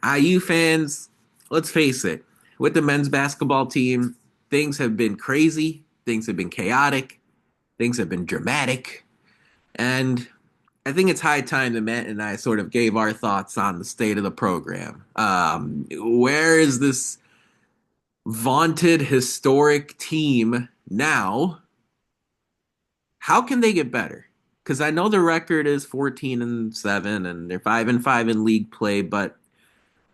IU fans, let's face it, with the men's basketball team, things have been crazy, things have been chaotic, things have been dramatic, and I think it's high time that Matt and I sort of gave our thoughts on the state of the program. Where is this vaunted historic team now? How can they get better? Because I know the record is 14-7 and they're 5-5 in league play, but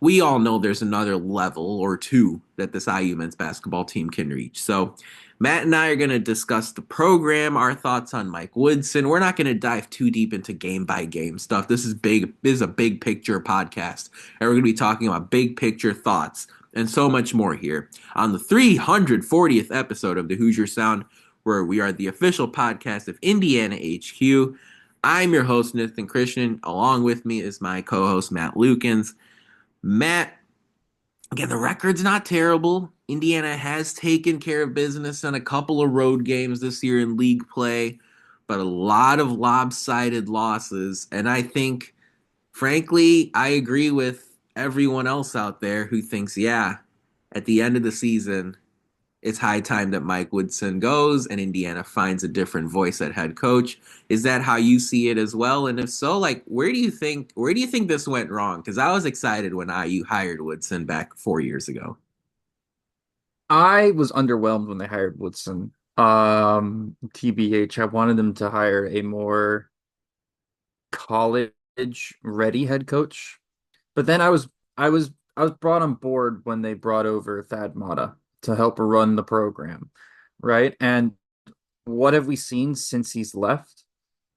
we all know there's another level or two that this IU men's basketball team can reach. So Matt and I are going to discuss the program, our thoughts on Mike Woodson. We're not going to dive too deep into game by game stuff. This is big. This is a big picture podcast, and we're going to be talking about big picture thoughts and so much more here on the 340th episode of the Hoosier Sound, where we are the official podcast of Indiana HQ. I'm your host, Nathan Christian. Along with me is my co-host, Matt Lukens. Matt, again, the record's not terrible. Indiana has taken care of business in a couple of road games this year in league play, but a lot of lopsided losses. And I think, frankly, I agree with everyone else out there who thinks, yeah, at the end of the season, it's high time that Mike Woodson goes and Indiana finds a different voice at head coach. Is that how you see it as well? And if so, like where do you think this went wrong? Because I was excited when IU hired Woodson back 4 years ago. I was underwhelmed when they hired Woodson. TBH, I wanted them to hire a more college ready head coach. But then I was brought on board when they brought over Thad Matta to help run the program, right? And what have we seen since he's left?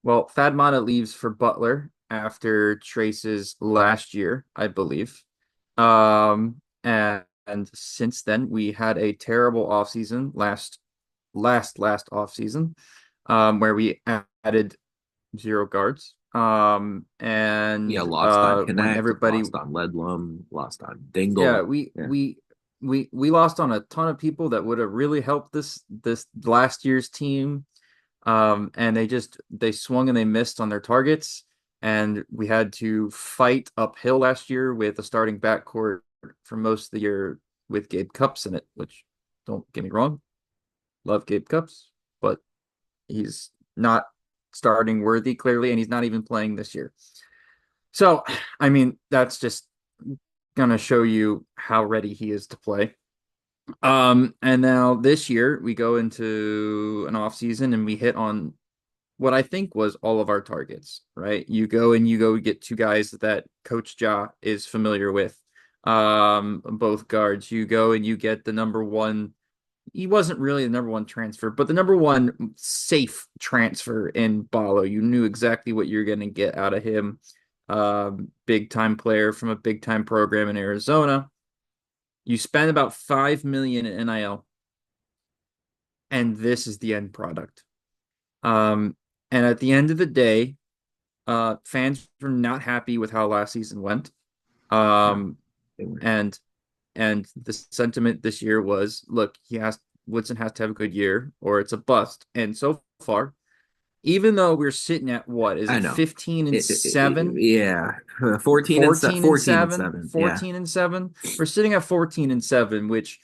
Well, Thad Matta leaves for Butler after Trace's last year, I believe. And since then we had a terrible offseason last offseason, where we added zero guards. Yeah, And lost on when Connect, everybody lost on Ledlum, lost on yeah, Dingle. we Yeah. we we lost on a ton of people that would have really helped this last year's team. And they swung and they missed on their targets, and we had to fight uphill last year with a starting backcourt for most of the year with Gabe Cups in it, which, don't get me wrong, love Gabe Cups, but he's not starting worthy clearly, and he's not even playing this year. So, I mean, that's just gonna show you how ready he is to play. And now this year we go into an off season and we hit on what I think was all of our targets, right? You go get two guys that Coach Ja is familiar with, both guards. You go and you get the number one. He wasn't really the number one transfer, but the number one safe transfer in Balo. You knew exactly what you're going to get out of him. Big time player from a big time program in Arizona. You spend about 5 million in NIL, and this is the end product. Um, and at the end of the day, fans were not happy with how last season went. No, Um, they weren't. and the sentiment this year was, look, Woodson has to have a good year or it's a bust. And so far, even though we're sitting at what is I it, know. 15 and 7, Yeah, 14 and 14 and 14 and 7, 7. Yeah. 14 and 7. We're sitting at 14 and 7, which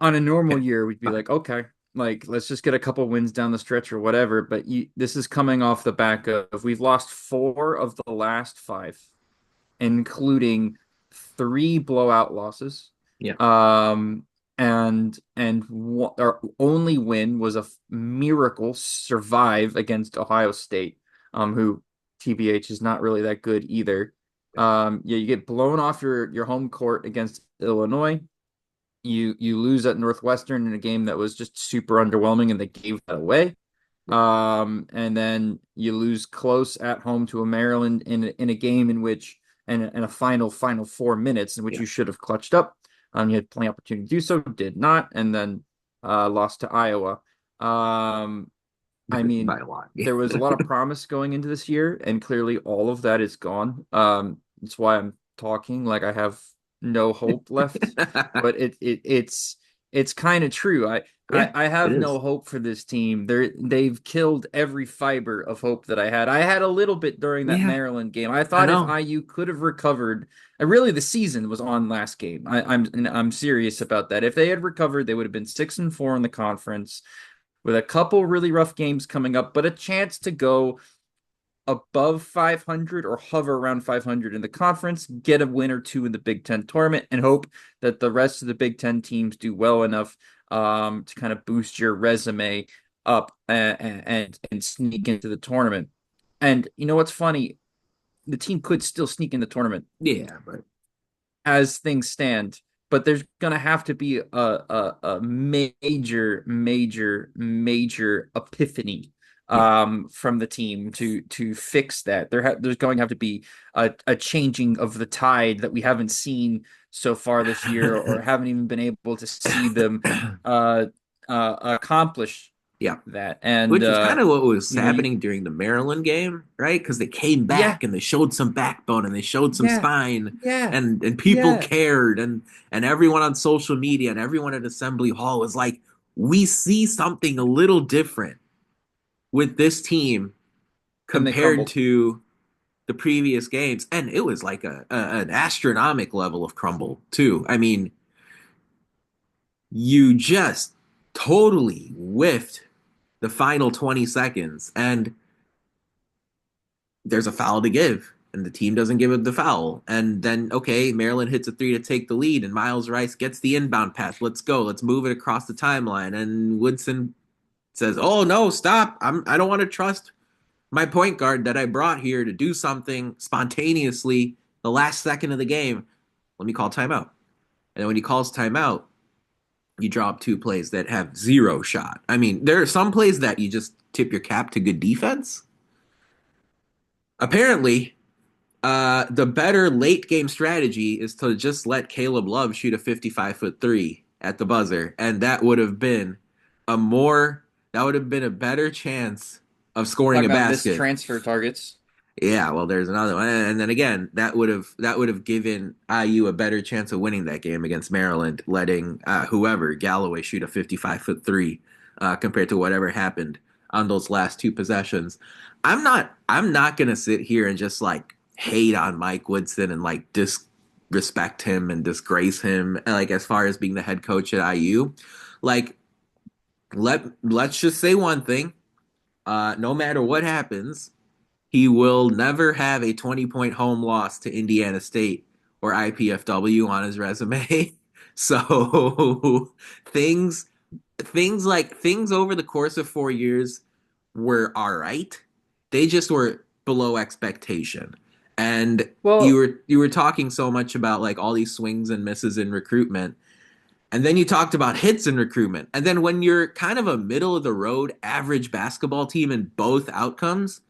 on a normal Okay. year we'd be Fine. like, okay, like let's just get a couple wins down the stretch or whatever. But this is coming off the back of we've lost four of the last five, including three blowout losses. Yeah. Um, and our only win was a miracle survive against Ohio State, who TBH is not really that good either. Yeah, you get blown off your home court against Illinois. You lose at Northwestern in a game that was just super underwhelming, and they gave that away. And then you lose close at home to a Maryland in a game in which in a final 4 minutes in which Yeah. you should have clutched up. You had plenty of opportunity to do so, did not, and then lost to Iowa. Um, I By mean, a lot. Yeah. there was a lot of promise going into this year, and clearly all of that is gone. That's why I'm talking like I have no hope left. But It's kind of true. Yeah, I it have no is. hope for this team. They've killed every fiber of hope that I had. I had a little bit during that Yeah, Maryland game. I I thought if know. IU could have recovered, and really the season was on last game. I'm serious about that. If they had recovered, they would have been 6-4 in the conference with a couple really rough games coming up, but a chance to go above 500 or hover around 500 in the conference, get a win or two in the Big Ten tournament, and hope that the rest of the Big Ten teams do well enough to kind of boost your resume up and sneak into the tournament. And you know what's funny? The team could still sneak in the tournament Yeah, but as things stand, but there's going to have to be a major epiphany yeah. from the team to fix that. There's going to have to be a changing of the tide that we haven't seen so far this year, or haven't even been able to see them uh, accomplish Yeah. that. And Which is kind of what was you know, you happening during the Maryland game, right? Because they came yeah, back and they showed some backbone and they showed some yeah, spine yeah, and people yeah. cared and everyone on social media and everyone at Assembly Hall was like, we see something a little different with this team And they compared crumbled. to the previous games. And it was like an astronomic level of crumble, too. I mean, you just totally whiffed the final 20 seconds and there's a foul to give and the team doesn't give it the foul. And then, okay, Maryland hits a three to take the lead, and Miles Rice gets the inbound pass. Let's go. Let's move it across the timeline. And Woodson says, "Oh no, stop! I don't want to trust my point guard that I brought here to do something spontaneously the last second of the game. Let me call timeout." And then when he calls timeout, you drop two plays that have zero shot. I mean, there are some plays that you just tip your cap to good defense. Apparently, the better late game strategy is to just let Caleb Love shoot a 55-foot three at the buzzer, and a more that would have been a better chance of scoring Talk a about missed basket. transfer targets. Yeah, well, there's another one, and then again, that would have given IU a better chance of winning that game against Maryland, letting whoever Galloway shoot a 55-foot three compared to whatever happened on those last two possessions. I'm not gonna sit here and just like hate on Mike Woodson and like disrespect him and disgrace him like as far as being the head coach at IU. Like let's just say one thing. No matter what happens, he will never have a 20-point home loss to Indiana State or IPFW on his resume. So things things over the course of 4 years were all right. They just were below expectation. And you Well, were you were talking so much about like all these swings and misses in recruitment. And then you talked about hits in recruitment. And then when you're kind of a middle of the road average basketball team in both outcomes,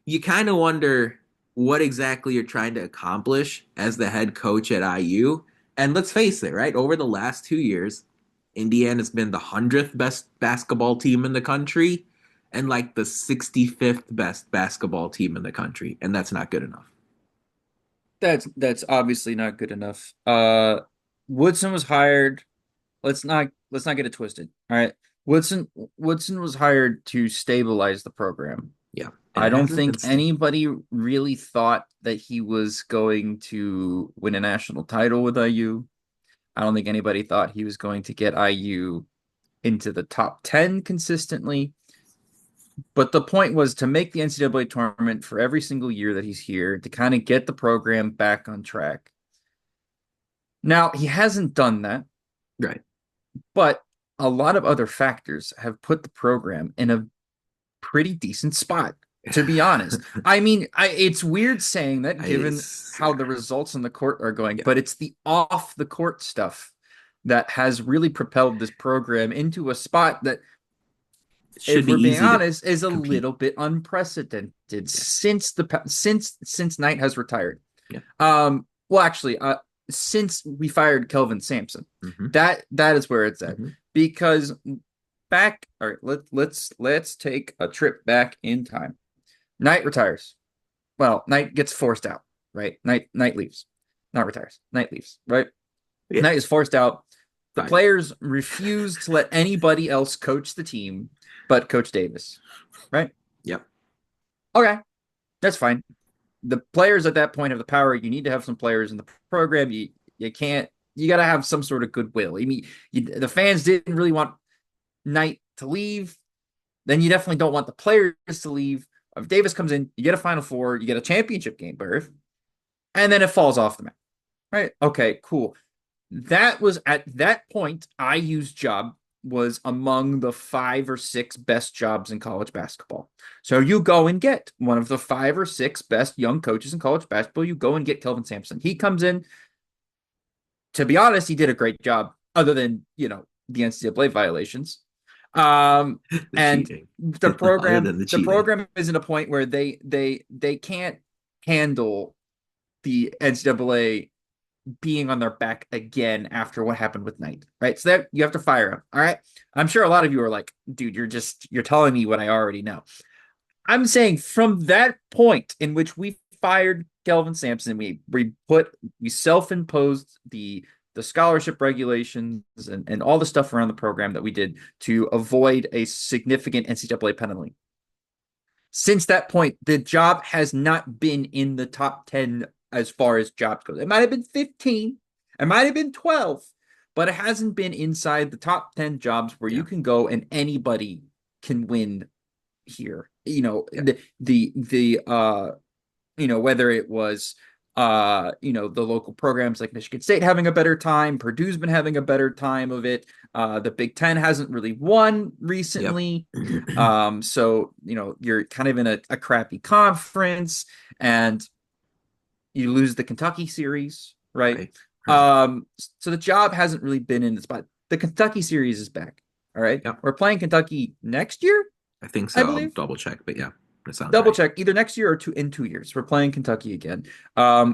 you kind of wonder what exactly you're trying to accomplish as the head coach at IU. And let's face it, right? Over the last 2 years, Indiana's been the 100th best basketball team in the country and like the 65th best basketball team in the country. And that's not good enough. that's obviously not good enough. Woodson was hired. Let's not get it twisted. All right. Woodson was hired to stabilize the program. Yeah. And I it don't hasn't think been stable. anybody really thought that he was going to win a national title with IU. I don't think anybody thought he was going to get IU into the top 10 consistently. But the point was to make the NCAA tournament for every single year that he's here to kind of get the program back on track. Now, he hasn't done that, Right. but a lot of other factors have put the program in a pretty decent spot, to be honest. I mean, it's weird saying that given It's, how the results on the court are going, yeah. but it's the off the court stuff that has really propelled this program into a spot that, It if should be we're being easy to honest, is a compete. little bit unprecedented Yeah. since Knight has retired. Yeah. Well, actually, since we fired Kelvin Sampson, Hmm. that is where it's at. Hmm. Because back, all right, let's take a trip back in time. Knight retires. Well, Knight gets forced out, right? Knight leaves, not retires. Knight leaves, right? Yeah. Knight is forced out. The Fine. players refused to let anybody else coach the team but Coach Davis, right? Yep. Okay, that's fine. The players at that point have the power. You need to have some players in the program. You can't. You got to have some sort of goodwill. I mean, the fans didn't really want Knight to leave. Then you definitely don't want the players to leave. If Davis comes in, you get a Final Four, you get a championship game berth, and then it falls off the map. Right? Okay, cool. That was at that point, IU's job was among the 5 or 6 best jobs in college basketball. So you go and get one of the 5 or 6 best young coaches in college basketball. You go and get Kelvin Sampson. He comes in. To be honest, he did a great job, other than the NCAA violations. Um, The and cheating. the Other program than the the cheating. program is in a point where they can't handle the NCAA being on their back again after what happened with Knight, right? So that you have to fire him. All right. I'm sure a lot of you are like, dude, you're telling me what I already know. I'm saying from that point in which we fired Kelvin Sampson, we self-imposed the scholarship regulations and all the stuff around the program that we did to avoid a significant NCAA penalty. Since that point, the job has not been in the top 10 as far as jobs goes. It might have been 15, it might have been 12, but it hasn't been inside the top 10 jobs where Yeah. you can go and anybody can win here. Yeah. Whether it was the local programs like Michigan State having a better time, Purdue's been having a better time of it. The Big Ten hasn't really won Yep. recently. So you're kind of in a crappy conference and you lose the Kentucky series, right? Right. Right. So the job hasn't really been in the spot. The Kentucky series is back. All right. Yep. We're playing Kentucky next year, I think I so. I'll believe. double check, but yeah, that sounds Double right. check either next year or in 2 years. We're playing Kentucky again.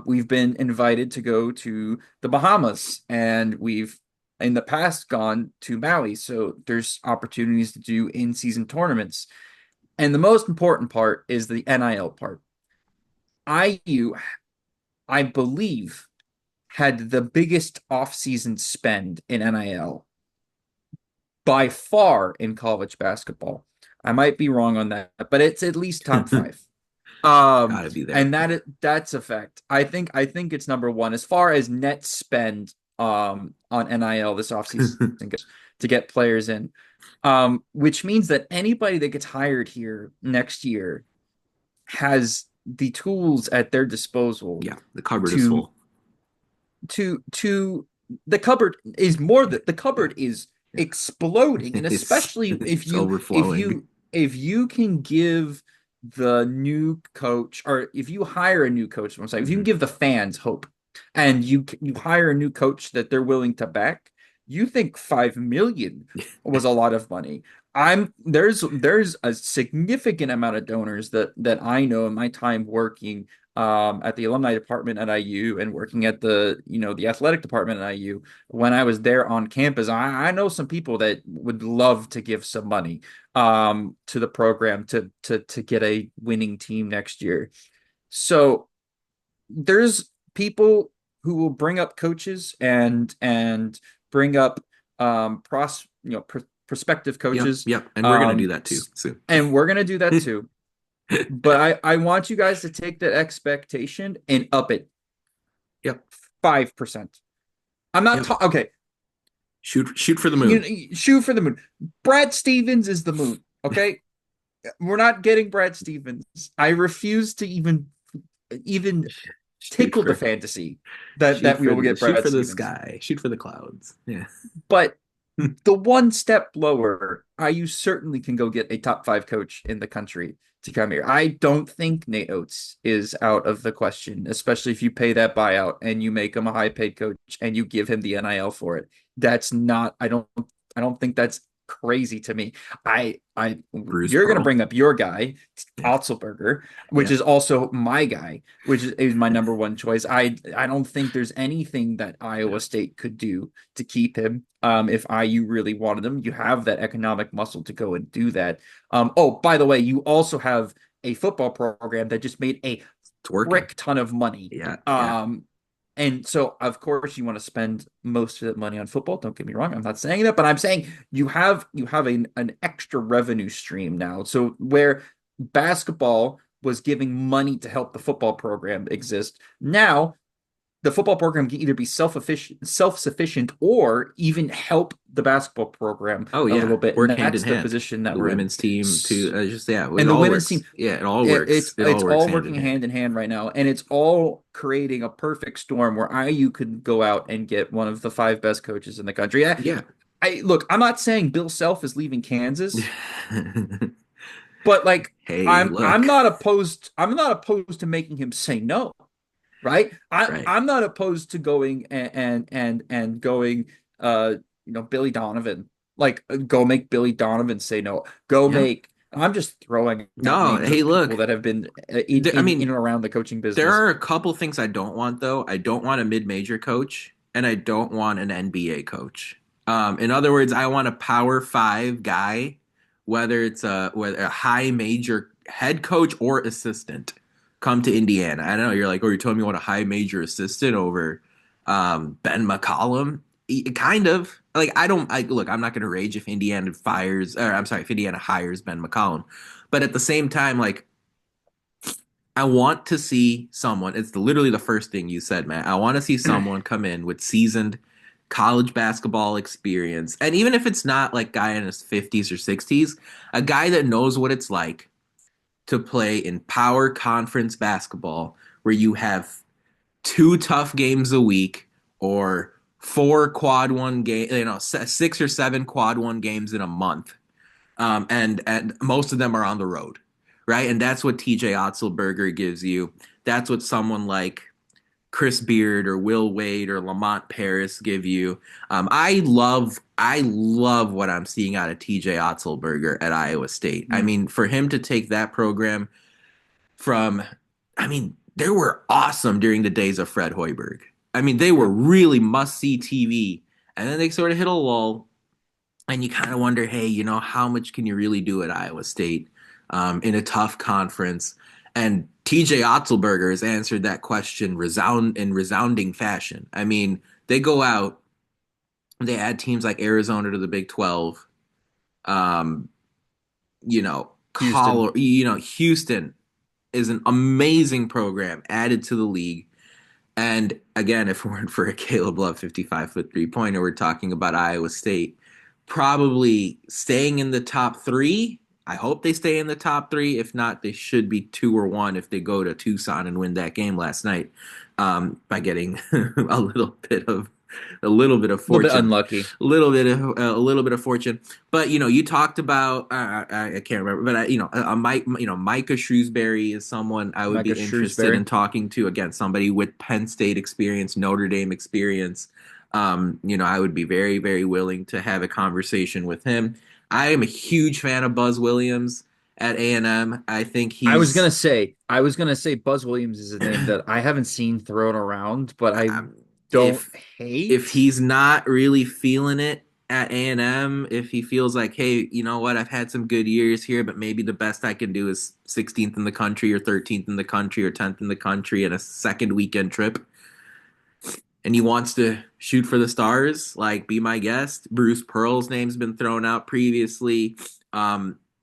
We've been invited to go to the Bahamas, and we've in the past gone to Maui. So there's opportunities to do in-season tournaments. And the most important part is the NIL part. IU, I believe, had the biggest off-season spend in NIL by far in college basketball. I might be wrong on that, but it's at least top 5. Gotta be there. And that's a fact. I think it's number one as far as net spend on NIL this offseason goes to get players in. Which means that anybody that gets hired here next year has the tools at their disposal Yeah, the cupboard is to full. to the cupboard is more Yeah. that the Yeah. cupboard is Yeah. exploding, and especially if It's you if overflowing. you if you can give the new coach, or if you hire a new coach, I'm saying, if you can Hmm. give the fans hope and you hire a new coach that they're willing to back, you think 5 million was a lot of money. There's a significant amount of donors that I know in my time working at the alumni department at IU and working at the athletic department at IU. When I was there on campus, I know some people that would love to give some money to the program to get a winning team next year. So there's people who will bring up coaches and bring up prospective Yep, coaches, yep. And we're gonna do um that too soon. and we're gonna do that too. But I want you guys to take that expectation and up it Yep, 5%. I'm not yep. talking. Okay, Shoot for the moon. you shoot for the moon. Brad Stevens is the moon. Okay, we're not getting Brad Stevens. I refuse to even Shoot tickle the for fantasy that we will get shoot Brad for the Stevens. sky. Shoot for the clouds. Yeah. But the one step lower, IU certainly can go get a top 5 coach in the country to come here. I don't think Nate Oates is out of the question, especially if you pay that buyout and you make him a high paid coach and you give him the NIL for it. That's not, I don't think that's crazy to me. Bruce You're gonna Pearl. bring up your guy, Yeah. Otzelberger, which Yeah. is also my guy, which is my number one choice. I don't think there's anything that Yeah. Iowa State could do to keep him. If IU really wanted him, you have that economic muscle to go and do that. Oh, by the way, you also have a football program that just made a It's working. frick ton of money. Yeah. Yeah. Um, And so, of course, you want to spend most of that money on football. Don't get me wrong. I'm not saying that, but I'm saying you have an extra revenue stream now. So where basketball was giving money to help the football program exist, now the football program can either be self-sufficient, or even help the basketball program Oh a yeah, little bit. And work hand in that's the hand. position that The we're in. women's team too. Just yeah, it And the all women's team, works. Yeah, it all it, works. it's It it's all works all hand in working hand. hand in hand right now, and it's all creating a perfect storm where IU could go out and get one of the five best coaches in the country. Yeah. I look, I'm not saying Bill Self is leaving Kansas, but like Hey, I'm look. not opposed. I'm not opposed to making him say no, right? Right. I'm not opposed to going and going Billy Donovan. Like go make Billy Donovan say no. Go Yeah. make I'm just throwing out No, names hey, of people look. that have been I in mean, and around the coaching there business. are a couple things I don't want though. I don't want a mid-major coach, and I don't want an NBA coach. In other words, I want a Power Five guy, whether a high major head coach or assistant, come to Indiana. I know you're like, oh, you're telling me you want a high major assistant over Ben McCollum. Kind of like I don't. Look. I'm not going to rage if Indiana fires, or I'm sorry, if Indiana hires Ben McCollum, but at the same time, like I want to see someone. It's literally the first thing you said, Matt. I want to see someone come in with seasoned college basketball experience. And even if it's not like guy in his 50s or 60s, a guy that knows what it's like to play in power conference basketball where you have two tough games a week or four quad one game, six or seven quad one games in a month, and most of them are on the road, right? And that's what TJ Otzelberger gives you. That's what someone like Chris Beard or Will Wade or Lamont Paris give you. I love what I'm seeing out of TJ Otzelberger at Iowa State. I Mm, mean, for him to take that program from, I mean, they were awesome during the days of Fred Hoiberg. I mean, they were yeah. really must see TV, and then they sort of hit a lull, and you kind of wonder, hey, how much can you really do at Iowa State in a tough conference? And TJ Otzelberger has answered that question in resounding fashion. I mean, they go out, they add teams like Arizona to the Big 12. Um, Houston. Houston is an amazing program added to the league. And again, if it weren't for a Caleb Love 55-foot three-pointer, we're talking about Iowa State probably staying in the top three. I hope they stay in the top three. If not, they should be 2 or 1 if they go to Tucson and win that game last night by getting a little bit of A little bit fortune, unlucky. a little bit of fortune. But you talked about I can't remember, but Micah Shrewsbury is someone I would be Micah interested in Shrewsbury. talking to. Again, somebody with Penn State experience, Notre Dame experience. I would be very, very willing to have a conversation with him. I am a huge fan of Buzz Williams at A&M. I think he's I was gonna say Buzz Williams is a name that I haven't seen thrown around, but I um, don't if hate. he's not really feeling it at A&M, if he feels like, hey, you know what, I've had some good years here, but maybe the best I can do is 16th in the country or 13th in the country or 10th in the country and a second weekend trip, and he wants to shoot for the stars, like be my guest. Bruce Pearl's name's been thrown out previously.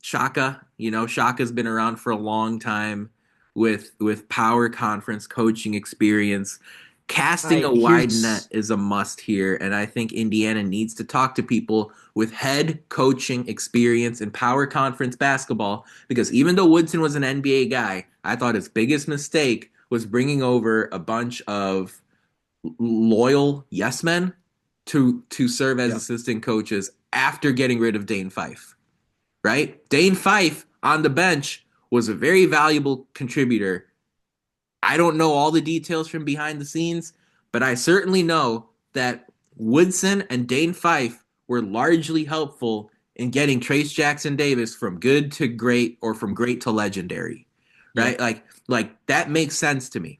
Shaka, Shaka's been around for a long time with power conference coaching experience. Casting I a wide net here's is a must here, and I think Indiana needs to talk to people with head coaching experience in power conference basketball because even though Woodson was an NBA guy, I thought his biggest mistake was bringing over a bunch of loyal yes men to serve as Yeah. assistant coaches after getting rid of Dane Fife. Right? Dane Fife on the bench was a very valuable contributor. I don't know all the details from behind the scenes, but I certainly know that Woodson and Dane Fife were largely helpful in getting Trace Jackson Davis from good to great or from great to legendary. Yeah. Right? Like that makes sense to me.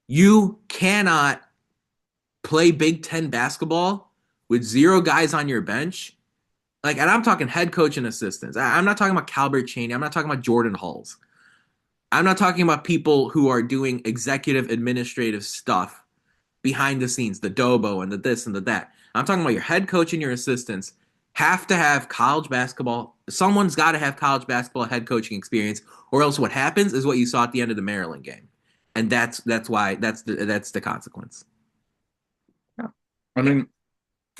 You cannot play Big Ten basketball with zero guys on your bench. And I'm talking head coach and assistants. I'm not talking about Calbert Cheney. I'm not talking about Jordan Hulls. I'm not talking about people who are doing executive administrative stuff behind the scenes, the Dobo and the this and the that. I'm talking about your head coach and your assistants have to have college basketball. Someone's got to have college basketball head coaching experience, or else what happens is what you saw at the end of the Maryland game, and that's why that's the consequence. Yeah. I mean,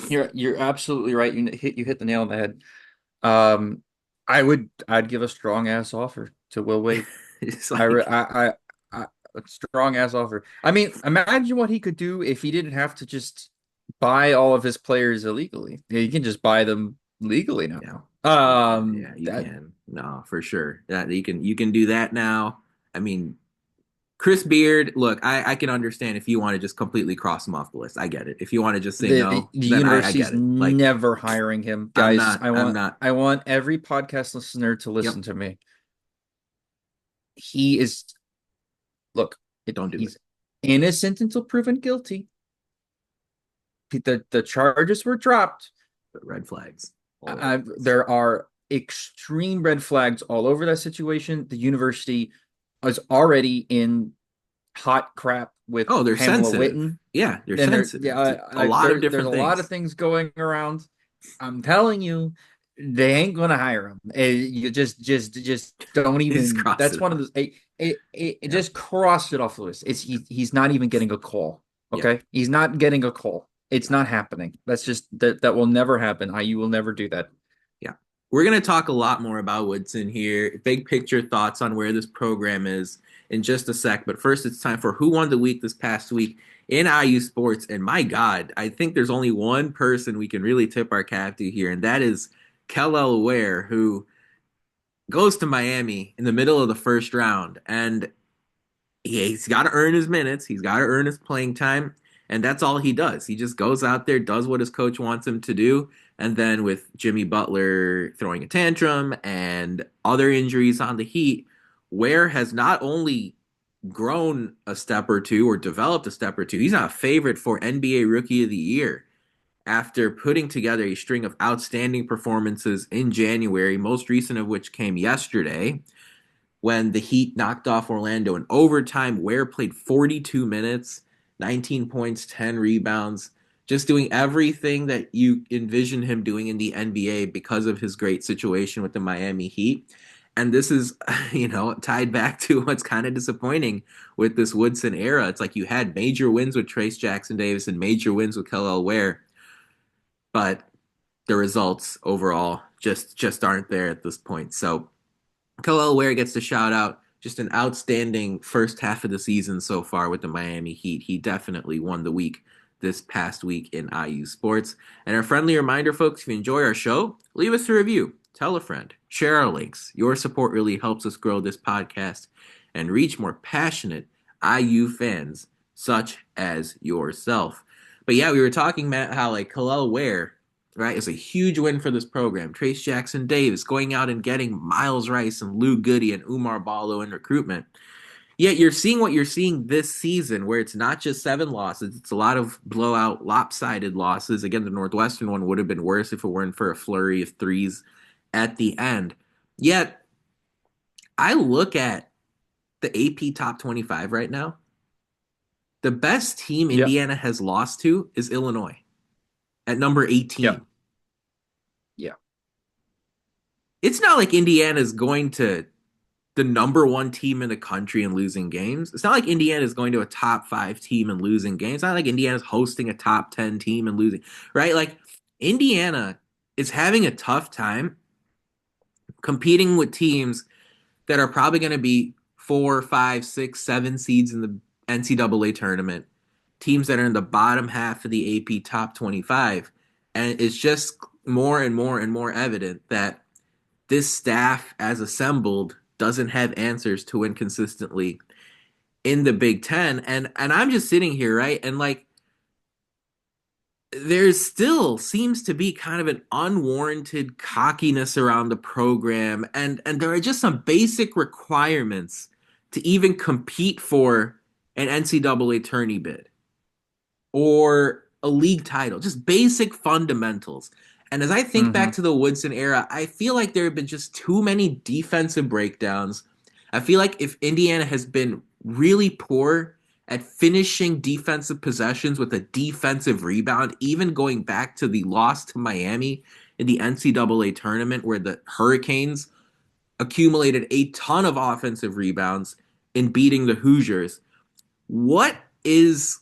you're absolutely right. You hit the nail on the head. Um, I'd give a strong ass offer to Will Wade. It's I, re- like I a strong ass offer. I mean, imagine what he could do if he didn't have to just buy all of his players illegally. Yeah, you can just buy them legally yeah, now. yeah, you That can no for sure that you can do that now. I mean, Chris Beard, look, I can understand if you want to just completely cross him off the list. I get it. If you want to just say no, the then I university's get it. Like never hiring him, I'm guys. not, I'm not. I want every podcast listener to Yep, listen to me. He is look, don't do it. he's innocent until proven guilty. The charges were dropped. But red flags all over the place. There are extreme red flags all over that situation. The university is already in hot crap with Oh, they're Pamela sensitive. Whitten. Yeah, they're And there, yeah, sensitive to a lot of there's a different lot of things. things going around. I'm telling you, they ain't gonna hire him. You just don't He's even. crossed That's it one of off. those. It Yeah, just crossed it off the list. He's not even getting a call. yeah, Okay, he's not getting a call. It's yeah, not happening. That's just that will never happen. IU will never do that. yeah. We're gonna talk a lot more about Woodson here. Big picture thoughts on where this program is in just a sec. But first, it's time for who won the week this past week in IU sports. And my God, I think there's only one person we can really tip our cap to here, and that is Kellel Ware, who goes to Miami in the middle of the first round. And he's got to earn his minutes. He's got to earn his playing time. And that's all he does. He just goes out there, does what his coach wants him to do. And then with Jimmy Butler throwing a tantrum and other injuries on the Heat, Ware has not only grown a step or two or developed a step or two, he's not a favorite for NBA Rookie of the Year after putting together a string of outstanding performances in January, most recent of which came yesterday when the Heat knocked off Orlando in overtime. Ware played 42 minutes, 19 points, 10 rebounds, just doing everything that you envision him doing in the NBA because of his great situation with the Miami Heat. And this is, tied back to what's kind of disappointing with this Woodson era. It's like you had major wins with Trace Jackson Davis and major wins with Kellel Ware, but the results overall just aren't there at this point. So Kel'el Ware gets the shout out. Just an outstanding first half of the season so far with the Miami Heat. He definitely won the week this past week in IU sports. And a friendly reminder, folks, if you enjoy our show, leave us a review, tell a friend, share our links. Your support really helps us grow this podcast and reach more passionate IU fans such as yourself. But yeah, we were talking, Matt, how like Kel'el Ware, right, is a huge win for this program. Trace Jackson Davis going out and getting Miles Rice and Lou Goody and Umar Ballo in recruitment. Yet you're seeing what you're seeing this season, where it's not just 7 losses, it's a lot of blowout, lopsided losses. Again, the Northwestern one would have been worse if it weren't for a flurry of threes at the end. Yet I look at the AP top 25 right now. The best team Yeah, Indiana has lost to is Illinois at number yeah, 18. yeah. It's not like Indiana's going to the number one team in the country and losing games. It's not like Indiana's going to a top 5 team and losing games. It's not like Indiana's hosting a top 10 team and losing, right? Like Indiana is having a tough time competing with teams that are probably going to be 4, 5, 6, 7 seeds in the NCAA tournament, teams that are in the bottom half of the AP top 25. And it's just more and more and more evident that this staff, as assembled, doesn't have answers to win consistently in the Big Ten. And I'm just sitting here, right? And like there still seems to be kind of an unwarranted cockiness around the program. And there are just some basic requirements to even compete for an NCAA tourney bid or a league title, just basic fundamentals. And as I think Mm-hmm. back to the Woodson era, I feel like there have been just too many defensive breakdowns. I feel like if Indiana has been really poor at finishing defensive possessions with a defensive rebound, even going back to the loss to Miami in the NCAA tournament where the Hurricanes accumulated a ton of offensive rebounds in beating the Hoosiers. What is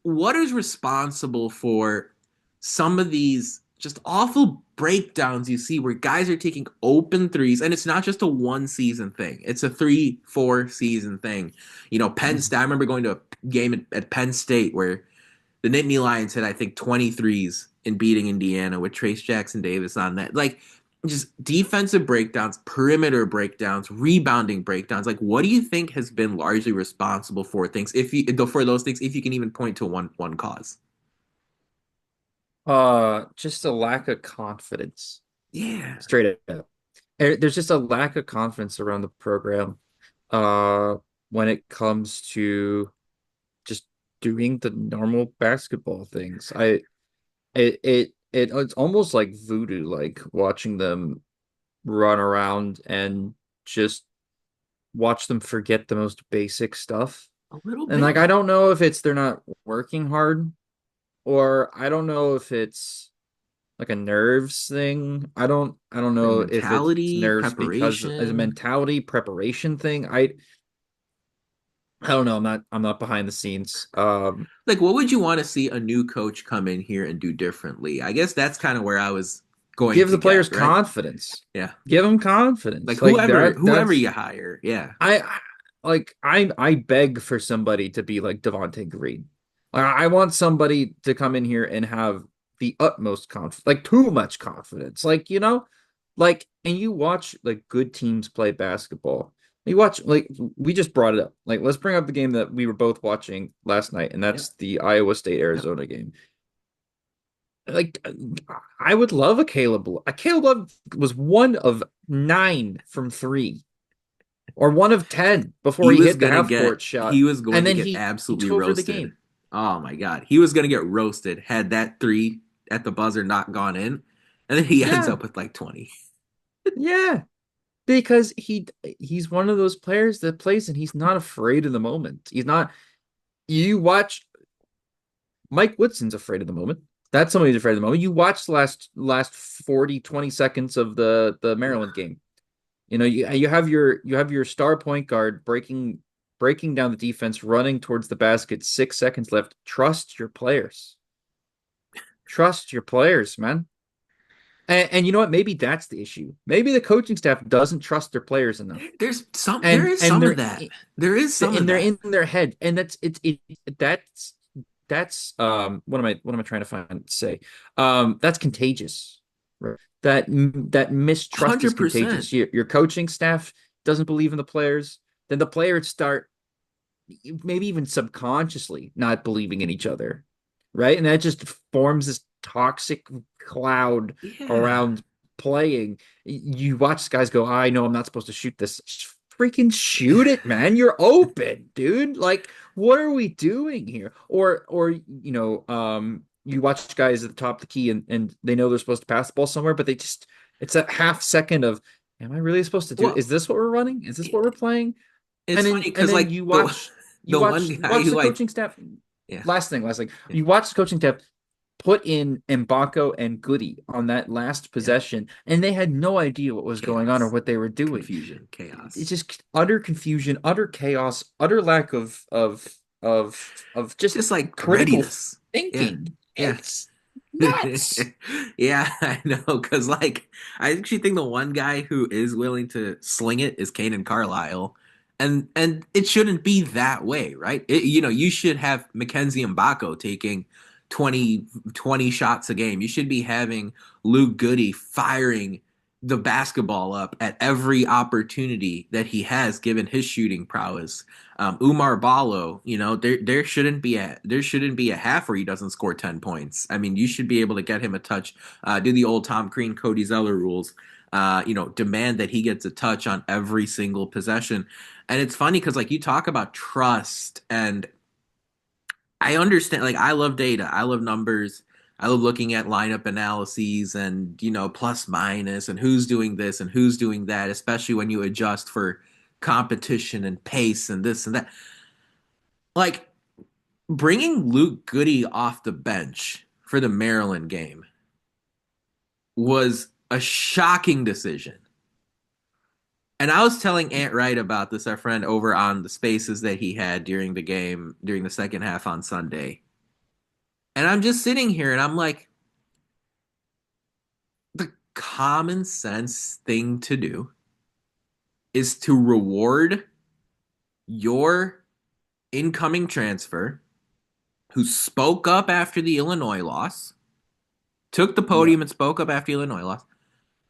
what is responsible for some of these just awful breakdowns you see where guys are taking open threes, and it's not just a one season thing, it's a 3 4 season thing. Penn State, I remember going to a game at Penn State where the Nittany Lions had, I think, 23s in beating Indiana with Trace Jackson Davis on that. Just defensive breakdowns, perimeter breakdowns, rebounding breakdowns. What do you think has been largely responsible for things, if you for those things, if you can even point to one cause? Just a lack of confidence, Yeah, straight up. There's just a lack of confidence around the program, uh, when it comes to just doing the normal basketball things. It's almost like voodoo, like watching them run around and just watch them forget the most basic stuff. a little And like bit. I don't know if it's they're not working hard, or I don't know if it's like a nerves thing. I don't Like know if it's mentality, nerves because as a preparation. mentality preparation thing. I don't know. I'm not behind the scenes. What would you want to see a new coach come in here and do differently? I guess that's kind of where I was going Give to the players get, right? confidence. Yeah. Give them confidence. Like Whoever that's you hire. Yeah. I beg for somebody to be like Devontae Green. I want somebody to come in here and have the utmost confidence, like too much confidence. And you watch like good teams play basketball. You watch like we just brought it up. Like let's bring up the game that we were both watching last night, and Yep. that's the Iowa State Yep. Arizona game. Like I would love a Caleb. Caleb Love was 1 of 9 from three, or 1 of 10 before He he was hit the gonna half get court shot, he was going and to then get he absolutely took over the roasted. game. Oh my god. He was gonna get roasted had that three at the buzzer not gone in. And then he ends Yeah, up with like 20. yeah, because he's one of those players that plays and he's not afraid of the moment. He's not. You watch Mike Woodson's afraid of the moment. That's somebody's afraid of the moment. You watch the last 40-20 seconds of the Maryland game. You have your star point guard breaking down the defense, running towards the basket, 6 seconds left. Trust your players. Trust your players, man. And you know what? Maybe that's the issue. Maybe the coaching staff doesn't trust their players enough. There And is and some of they're that. There is some of and they're that. in their head. And that's what am I trying to find to say? That's contagious. Right. That mistrust is contagious. 100%. Your coaching staff doesn't believe in the players, then the players start maybe even subconsciously not believing in each other, right? And that just forms this toxic cloud Yeah. around playing. You watch guys go, I know I'm not supposed to shoot this. Freaking shoot it, man. You're open, dude. Like, what are we doing here? You watch guys at the top of the key and they know they're supposed to pass the ball somewhere, but it's that half second of, am I really supposed to do? Well, Is this what we're running? Is this what we're playing? it's And funny then and because then you the watch you the one watch you guy watch the who coaching staff. yeah, Last thing. yeah, You watch the coaching staff put in Mbako and Goody on that last yeah. possession, and they had no idea what was going on or Chaos, what they were doing. confusion, It's chaos. just utter confusion, utter chaos, utter lack of just Just like critical readiness. Yeah, thinking. yeah. It's nuts. Yeah, I know. Because, I actually think the one guy who is willing to sling it is Kanan Carlisle. And it shouldn't be that way, right? You should have Mackenzie Mbako taking 20 shots a game. You should be having Luke Goody firing the basketball up at every opportunity that he has, given his shooting prowess. Umar Ballo, there shouldn't be a half where he doesn't score 10 points. I mean, you should be able to get him a touch. Do the old Tom Crean, Cody Zeller rules. Demand that he gets a touch on every single possession. And it's funny because you talk about trust, and I understand. I love data. I love numbers. I love looking at lineup analyses and plus minus and who's doing this and who's doing that, especially when you adjust for competition and pace and this and that. Like bringing Luke Goody off the bench for the Maryland game was a shocking decision. And I was telling Aunt Wright about this, our friend, over on the spaces that he had during the game, during the second half on Sunday. And I'm just sitting here and I'm like, the common sense thing to do is to reward your incoming transfer who spoke up after the Illinois loss, took the Yeah. podium and spoke up after the Illinois loss,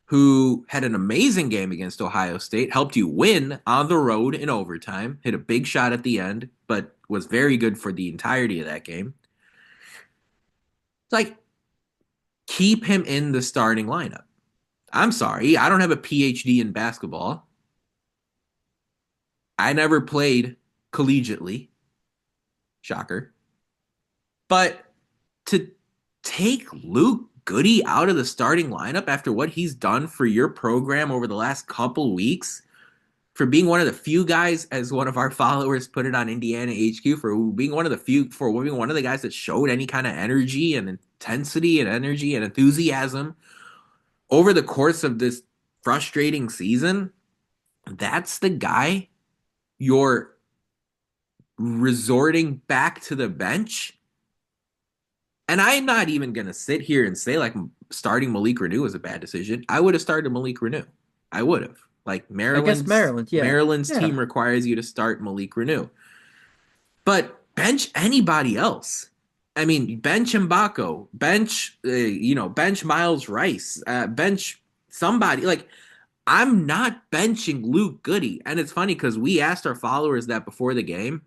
who had an amazing game against Ohio State, helped you win on the road in overtime, hit a big shot at the end, but was very good for the entirety of that game. It's like, keep him in the starting lineup. I'm sorry, I don't have a PhD in basketball. I never played collegiately. Shocker. But to take Luke Goody out of the starting lineup after what he's done for your program over the last couple weeks, for being one of the few guys, as one of our followers put it on Indiana HQ, for being one of the few, for being one of the guys that showed any kind of energy and intensity and energy and enthusiasm over the course of this frustrating season, that's the guy you're resorting back to the bench. And I'm not even going to sit here and say like starting Malik Renew was a bad decision. I would have started Malik Renew. I would have. Like Against Maryland, yeah. Maryland's Yeah. team requires you to start Malik Renew. But bench anybody else. I mean, bench Mbako, bench Miles Rice, bench somebody. Like, I'm not benching Luke Goody. And it's funny because we asked our followers that before the game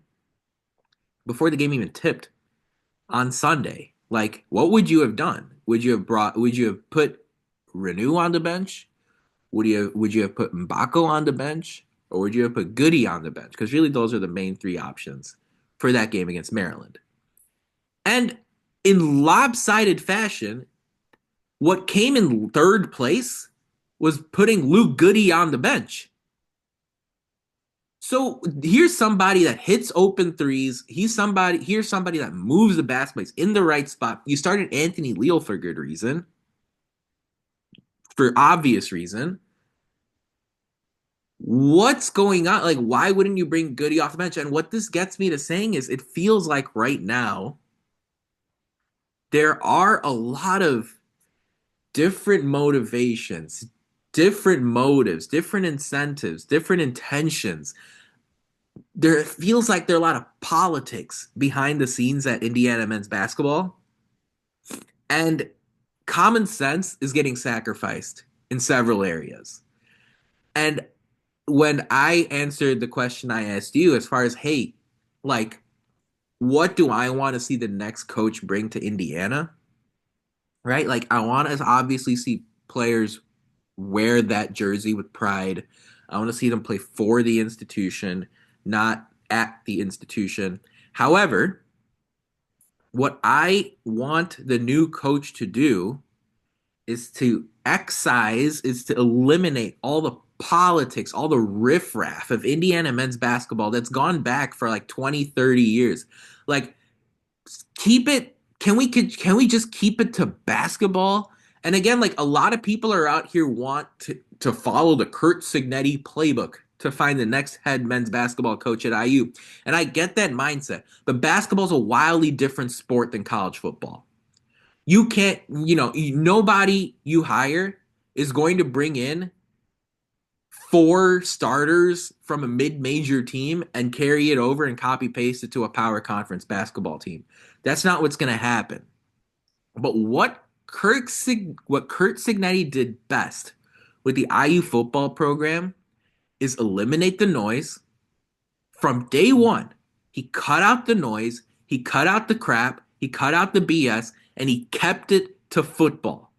even tipped on Sunday. Like, what would you have done? Would you have put Renew on the bench? Would you have put Mbako on the bench? Or would you have put Goody on the bench? Because really those are the main three options for that game against Maryland. And in lopsided fashion, what came in third place was putting Luke Goody on the bench. So here's somebody that hits open threes. Here's somebody that moves the basketball. He's in the right spot. You started Anthony Leal for good reason, for obvious reason. What's going on? Like, why wouldn't you bring Goody off the bench? And what this gets me to saying is it feels like right now there are a lot of different motivations, different motives, different incentives, different intentions. There feels like there are a lot of politics behind the scenes at Indiana men's basketball, and common sense is getting sacrificed in several areas. And when I answered the question I asked you, as far as, hey, like, what do I want to see the next coach bring to Indiana? Right? Like, I want to obviously see players wear that jersey with pride. I want to see them play for the institution, not at the institution. However, what I want the new coach to do is to eliminate all the politics, all the riffraff of Indiana men's basketball that's gone back for like 20, 30 years. Like, keep it, can we just keep it to basketball? And again, like a lot of people are out here want to follow the Kurt Signetti playbook to find the next head men's basketball coach at IU. And I get that mindset, but basketball is a wildly different sport than college football. You can't, nobody you hire is going to bring in four starters from a mid-major team and carry it over and copy paste it to a power conference basketball team. That's not what's going to happen. But what Kurt Signetti did best with the IU football program is eliminate the noise from day one. He cut out the noise, he cut out the crap, he cut out the BS, and he kept it to football.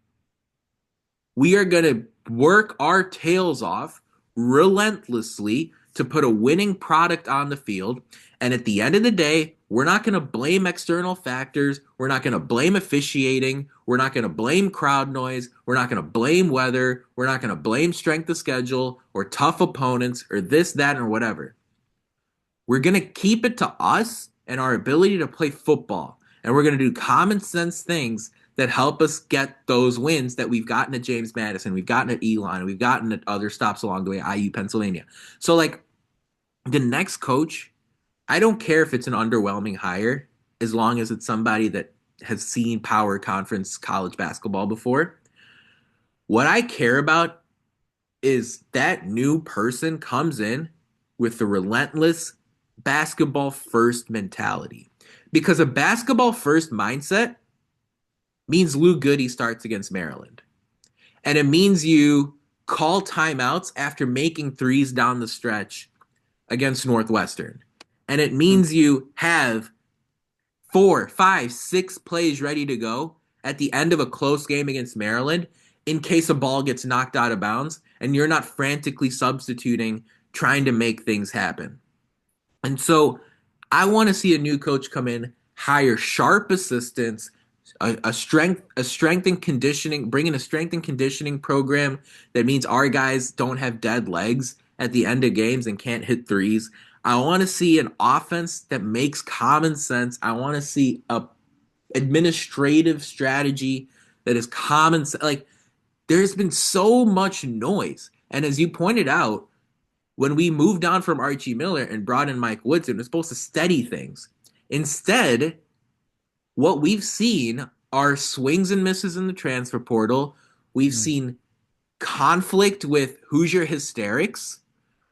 We are going to work our tails off relentlessly to put a winning product on the field. And at the end of the day, we're not going to blame external factors. We're not going to blame officiating. We're not going to blame crowd noise. We're not going to blame weather. We're not going to blame strength of schedule or tough opponents or this, that, or whatever. We're going to keep it to us and our ability to play football. And we're going to do common sense things that help us get those wins that we've gotten at James Madison, we've gotten at Elon, and we've gotten at other stops along the way, IU Pennsylvania. So, like, the next coach, I don't care if it's an underwhelming hire, as long as it's somebody that has seen power conference college basketball before. What I care about is that new person comes in with the relentless basketball first mentality. Because a basketball first mindset means Lou Goody starts against Maryland. And it means you call timeouts after making threes down the stretch against Northwestern. And it means you have 4, 5, 6 plays ready to go at the end of a close game against Maryland in case a ball gets knocked out of bounds and you're not frantically substituting, trying to make things happen. And so I want to see a new coach come in, hire sharp assistants, a strength and conditioning, bring in a strength and conditioning program that means our guys don't have dead legs at the end of games and can't hit threes. I want to see an offense that makes common sense. I want to see a administrative strategy that is common. Like, there's been so much noise, and as you pointed out, when we moved on from Archie Miller and brought in Mike Woodson, it was supposed to steady things. Instead, what we've seen are swings and misses in the transfer portal. We've Mm. seen conflict with Hoosier hysterics.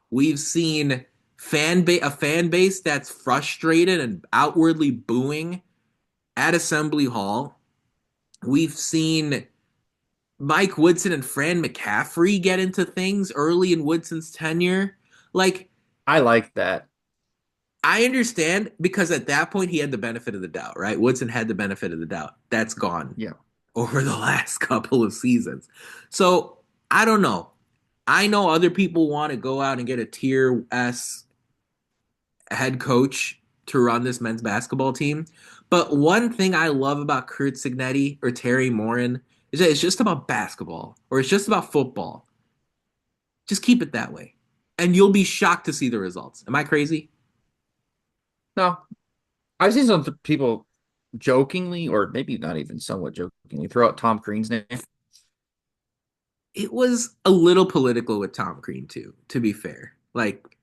We've seen a fan base that's frustrated and outwardly booing at Assembly Hall. We've seen Mike Woodson and Fran McCaffrey get into things early in Woodson's tenure. Like, I like that. I understand because at that point he had the benefit of the doubt, right? Woodson had the benefit of the doubt. That's gone Yeah. over the last couple of seasons. So I don't know. I know other people want to go out and get a tier S head coach to run this men's basketball team. But one thing I love about Kurt Signetti or Terry Morin is that it's just about basketball or it's just about football. Just keep it that way. And you'll be shocked to see the results. Am I crazy? No, I've seen some people jokingly, or maybe not even somewhat jokingly, throw out Tom Crean's name. It was a little political with Tom Crean too, to be fair. Like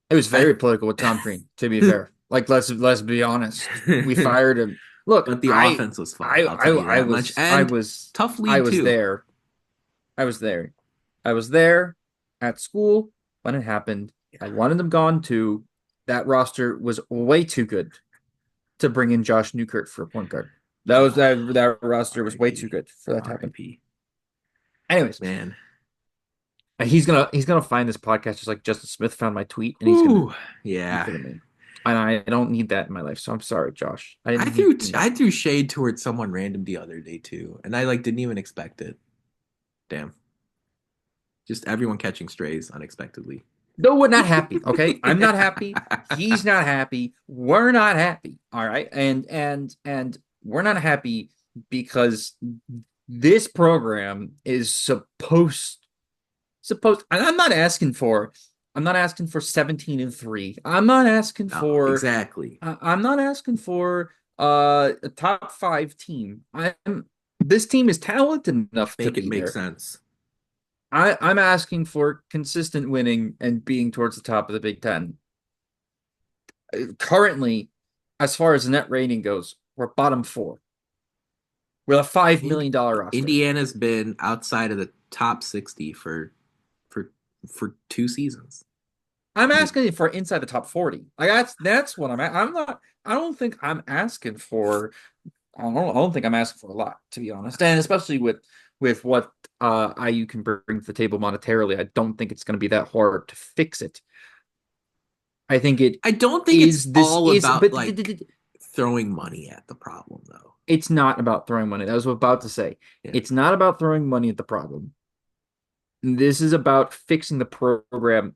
It was I very political with Tom Crean, to be fair. Like let's be honest. We fired him. Look, but the offense was fun, I'll tell you I that much. was And tough I league was too. there. I was there. I was there at school when it happened. I wanted them gone too. That roster was way too good to bring in Josh Newkirk for a point guard. That roster was way too RIP. good for that to happen. RIP. Anyways, Man. he's gonna find this podcast just like Justin Smith found my tweet, and Whew. he's Yeah. gonna me. And I don't need that in my life, so I'm sorry, Josh. I I didn't threw mean I that. threw shade towards someone random the other day too, and I like didn't even expect it. Damn. Just everyone catching strays unexpectedly. No, we're not happy. Okay, I'm not happy. He's not happy. We're not happy. All right, and we're not happy because this program is supposed. And I'm not asking for 17-3. I'm not asking No, for. exactly. I'm not asking for a top five team. This team is talented enough to Make it be make there. sense. I'm asking for consistent winning and being towards the top of the Big Ten. Currently, as far as the net rating goes, we're bottom four with a $5 million roster. Indiana's been outside of the top 60 for for 2 seasons. I'm I mean, asking for inside the top 40. Like that's what I'm not. I don't think I'm asking for. I don't think I'm asking for a lot, to be honest, and especially with what IU can bring to the table monetarily, I don't think it's going to be that hard to fix it. I think it I don't think it's is this all is about but like throwing money at the problem though. it's not about throwing money. That was what I was about to say. Yeah. It's not about throwing money at the problem. This is about fixing the program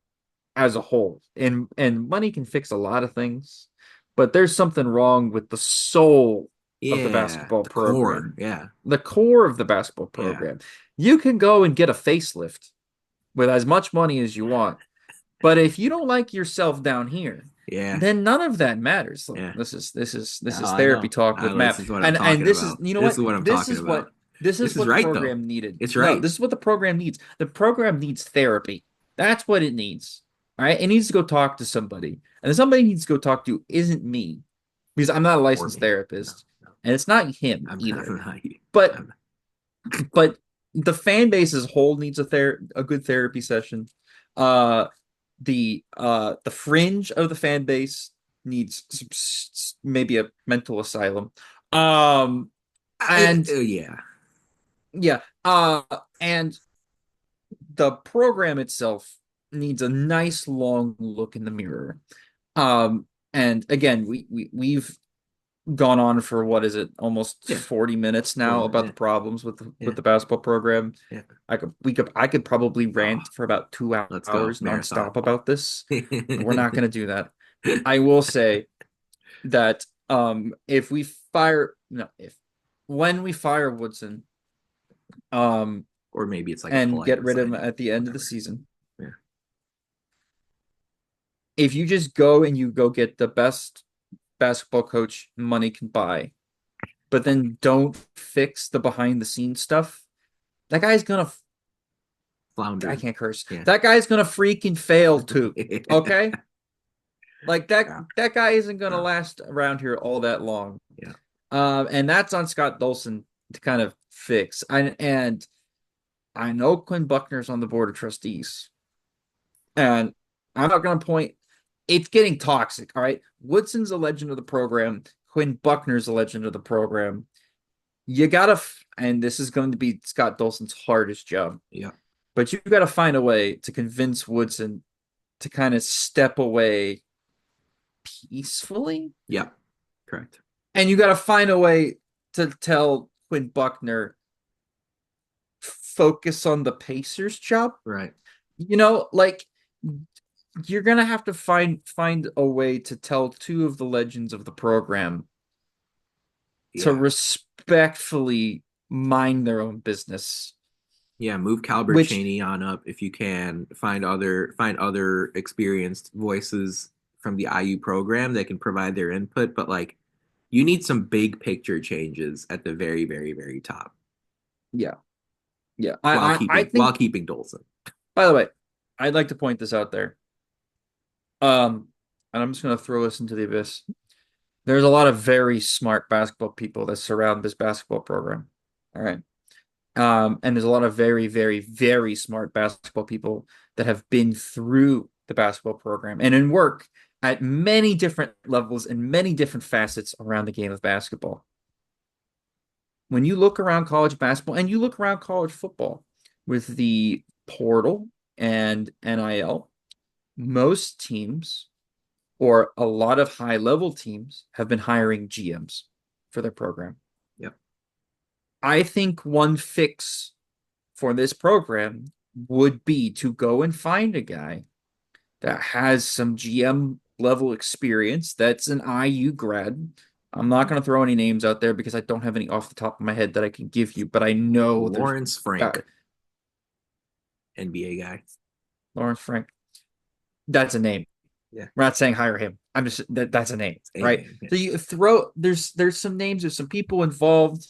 as a whole. And money can fix a lot of things, but there's something wrong with the soul of the Yeah, basketball the core. program, Yeah, the core of the basketball yeah, program. You can go and get a facelift with as much money as you want, but if you don't like yourself down here, yeah, then none of that matters. Look, yeah. this Oh, is I therapy know. talk with This Matt. is what I'm And talking this is, about. you know This what? is what I'm talking about. This This is is what the right though. program needed. It's No, right. this is what the program needs. The program needs therapy. That's what it needs. All right. It needs to go talk to somebody. And somebody needs to go talk to isn't me, because I'm not a Or licensed me. No, therapist. no. And it's not him I'm not. either. I'm not. But I'm but the fan base as a whole needs a good therapy session. Uh the fringe of the fan base needs maybe a mental asylum. Um and yeah. yeah, and the program itself needs a nice long look in the mirror. And again, we've gone on for what is it, almost Yeah. 40 minutes now 40 about the minutes. problems with Yeah. the basketball program. Yeah. I could probably Oh, rant for about two let's go. hours Marathon. nonstop about this. We're not going to do that. I will say that if we fire no if when we fire Woodson um Or maybe it's like a and polite get rid of him resigning. at the end of the Whatever. season, Yeah. if you just go and you go get the best basketball coach money can buy, but then don't fix the behind the scenes stuff, that guy's gonna I Flounder. can't curse. Yeah. That guy's gonna freaking fail too. Okay? Like Yeah. that guy isn't gonna Oh, last around here all that long. yeah. And that's on Scott Dolson to kind of fix. And I know Quinn Buckner's on the board of trustees, and I'm not going to point. It's getting toxic. All right, Woodson's a legend of the program. Quinn Buckner's a legend of the program. You gotta, and this is going to be Scott Dolson's hardest job, Yeah. but you got to find a way to convince Woodson to kind of step away peacefully, Yeah. Correct. and you got to find a way to tell Quinn Buckner focus on the Pacers job. Right. Like you're gonna have to find a way to tell two of the legends of the program to Yeah. respectfully mind their own business. Yeah. Move Calbert Which, Cheney on up if you can. Find other experienced voices from the IU program that can provide their input. But like, you need some big picture changes at the very, very, very top yeah, yeah. while I keeping while think. keeping Dolson. By the way, I'd like to point this out there. And I'm just gonna throw this into the abyss. There's a lot of very smart basketball people that surround this basketball program. All right. And there's a lot of very, very, very smart basketball people that have been through the basketball program and in work at many different levels and many different facets around the game of basketball. When you look around college basketball and you look around college football with the portal and NIL, most teams or a lot of high level teams have been hiring GMs for their program. Yep. I think one fix for this program would be to go and find a guy that has some GM level experience that's an IU grad. I'm not going to throw any names out there because I don't have any off the top of my head that I can give you, but I know there's Lawrence got Frank, NBA guy. Lawrence Frank. That's a name. Yeah. We're not saying hire him. I'm just that's a name, It's a right? name. Yeah. So you throw there's some names, there's some people involved,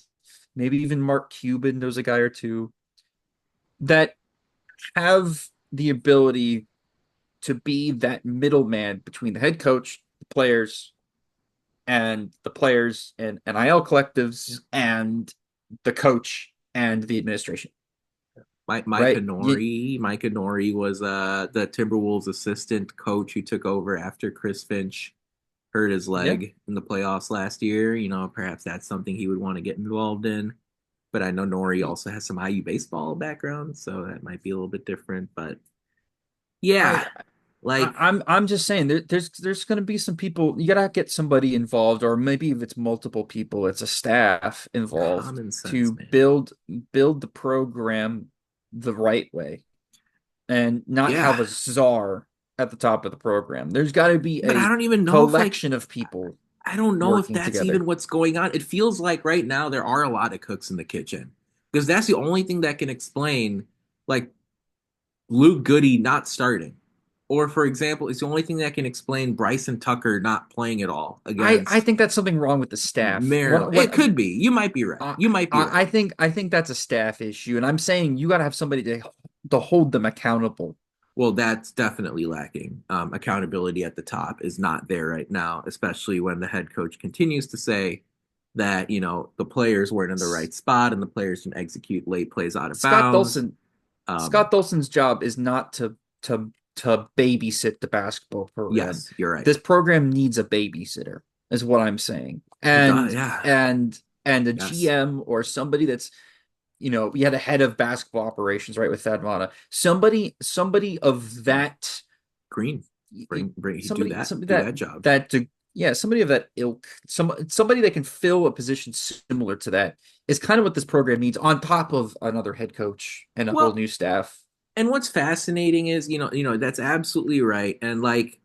maybe even Mark Cuban knows a guy or two that have the ability to be that middleman between the head coach, the players and NIL collectives and the coach and the administration, right? Micah Nori was the Timberwolves assistant coach who took over after Chris Finch hurt his Yeah. leg in the playoffs last year. Perhaps that's something he would want to get involved in. But I know Nori also has some IU baseball background, so that might be a little bit different. But I, yeah, like I'm just saying there's going to be some people you got to get somebody involved, or maybe if it's multiple people, it's a staff involved common sense, to man. build the program the right way and not Yeah, have a czar. at the top of the program. There's got to be But I a don't even know if like collection of people I don't know if working that's even together. what's going on. It feels like right now there are a lot of cooks in the kitchen because that's the only thing that can explain like Luke Goody not starting. Or for example, it's the only thing that can explain Bryson Tucker not playing at all I against think that's something wrong with the staff. Maryland. It could be. You might be right. You might be right. I think that's a staff issue, and I'm saying you got to have somebody to hold them accountable. Well, that's definitely lacking. Accountability at the top is not there right now, especially when the head coach continues to say that, the players weren't in the right spot and the players can execute late plays out of Scott bounds. Dolson Um, Scott Dolson's job is not to babysit the basketball program. yes, you're right. This program needs a babysitter, is what I'm saying. It does. Yeah. And a Yes. GM or somebody that's we had a head of basketball operations, right, with Thad Matta. Somebody of that Green. Bring, somebody somebody do that that job. that yeah, somebody of that ilk, somebody that can fill a position similar to that is kind of what this program needs on top of another head coach and a whole Well, new staff. and what's fascinating is, that's absolutely right. And like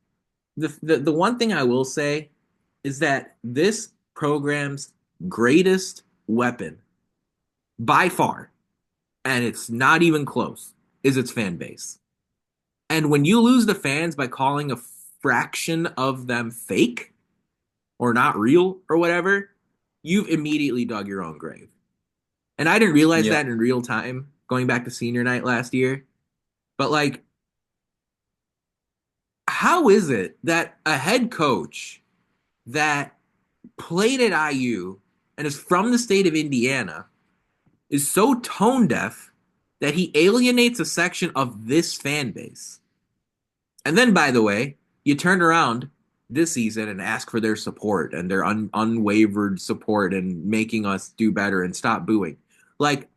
the one thing I will say is that this program's greatest weapon by far, and it's not even close, is its fan base. And when you lose the fans by calling a fraction of them fake or not real or whatever, you've immediately dug your own grave. And I didn't realize Yeah. that in real time going back to senior night last year. But like, how is it that a head coach that played at IU and is from the state of Indiana is so tone deaf that he alienates a section of this fan base? And then, by the way, you turn around this season and ask for their support and their unwavered support and making us do better and stop booing. Like,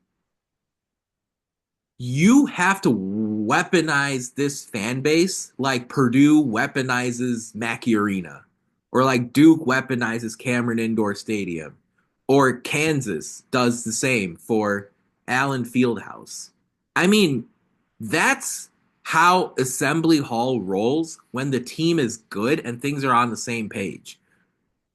you have to weaponize this fan base like Purdue weaponizes Mackey Arena, or like Duke weaponizes Cameron Indoor Stadium, or Kansas does the same for Allen Fieldhouse. I mean, that's how Assembly Hall rolls when the team is good and things are on the same page.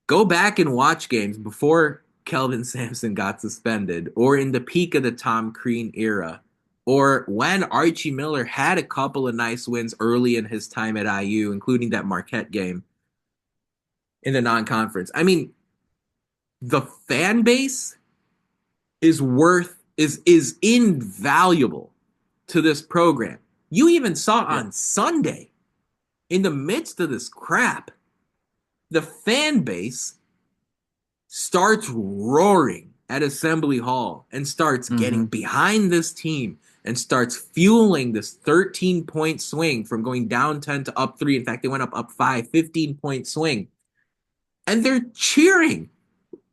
Go back and watch games before Kelvin Sampson got suspended, or in the peak of the Tom Crean era, or when Archie Miller had a couple of nice wins early in his time at IU, including that Marquette game in the non-conference. I mean, the fan base is invaluable to this program. You even saw Yeah. on Sunday, in the midst of this crap, the fan base starts roaring at Assembly Hall and starts getting Hmm. behind this team and starts fueling this 13-point swing from going down 10 to up 3. In fact, they went up 5, 15-point swing. And they're cheering